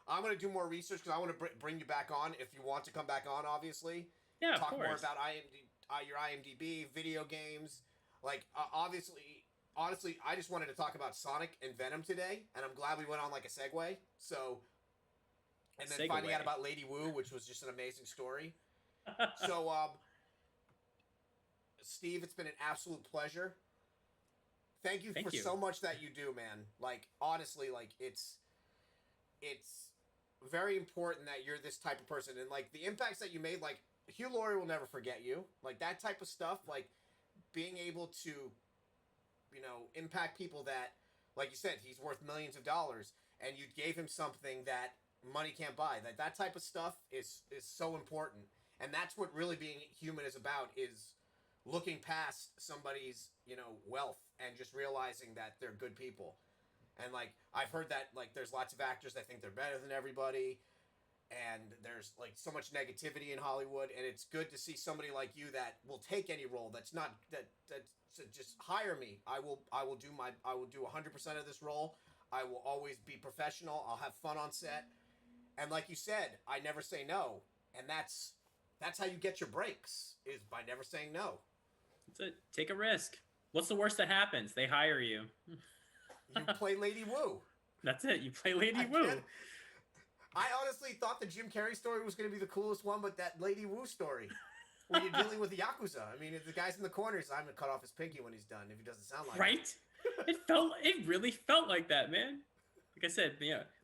I'm gonna do more research because I want to bring you back on if you want to come back on. Obviously, Yeah, of talk more course. about your IMDb, video games. Like obviously, honestly, I just wanted to talk about Sonic and Venom today, and I'm glad we went on like a segue. So, and then finding out Segue. about Lady Wu, which was just an amazing story. So, Steve, it's been an absolute pleasure. Thank you for Thank you. so much that you do, man. Like honestly, like it's very important that you're this type of person, and like the impacts that you made, like Hugh Laurie will never forget you. Like that type of stuff, like being able to, impact people that, like you said, he's worth millions of dollars, and you gave him something that money can't buy. That type of stuff is so important, and that's what really being human is about. Is looking past somebody's wealth and just realizing that they're good people. And like I've heard that like there's lots of actors that think they're better than everybody, and there's like so much negativity in Hollywood, and it's good to see somebody like you that will take any role that's not that just hire me. I will do 100% of this role. I will always be professional. I'll have fun on set. And like you said, I never say no. And that's how you get your breaks is by never saying no. That's it. Take a risk. What's the worst that happens? They hire you. You play Lady Wu. That's it. You play Lady I can't. Wu. I honestly thought the Jim Carrey story was going to be the coolest one, but that Lady Wu story, where you're dealing with the Yakuza. I mean, if the guy's in the corners, I'm going to cut off his pinky when he's done if he doesn't sound like it. Right? It really felt like that, man. Like I said,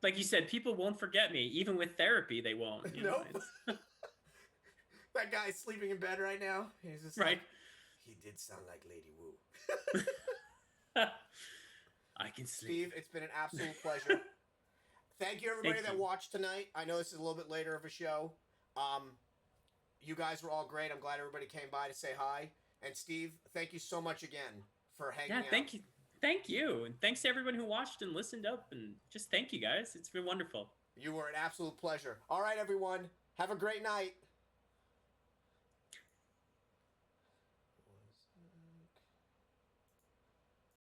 like you said, people won't forget me. Even with therapy, they won't. Nope. That guy's sleeping in bed right now. He's just Right. like, he did sound like Lady Wu. I can sleep. Steve, it's been an absolute pleasure. Thank you, everybody Thank that you. watched tonight. I know this is a little bit later of a show. You guys were all great. I'm glad everybody came by to say hi. And Steve, thank you so much again for hanging out. Thank you. Thank you. And thanks to everyone who watched and listened up. And just thank you guys. It's been wonderful. You were an absolute pleasure. All right, everyone. Have a great night.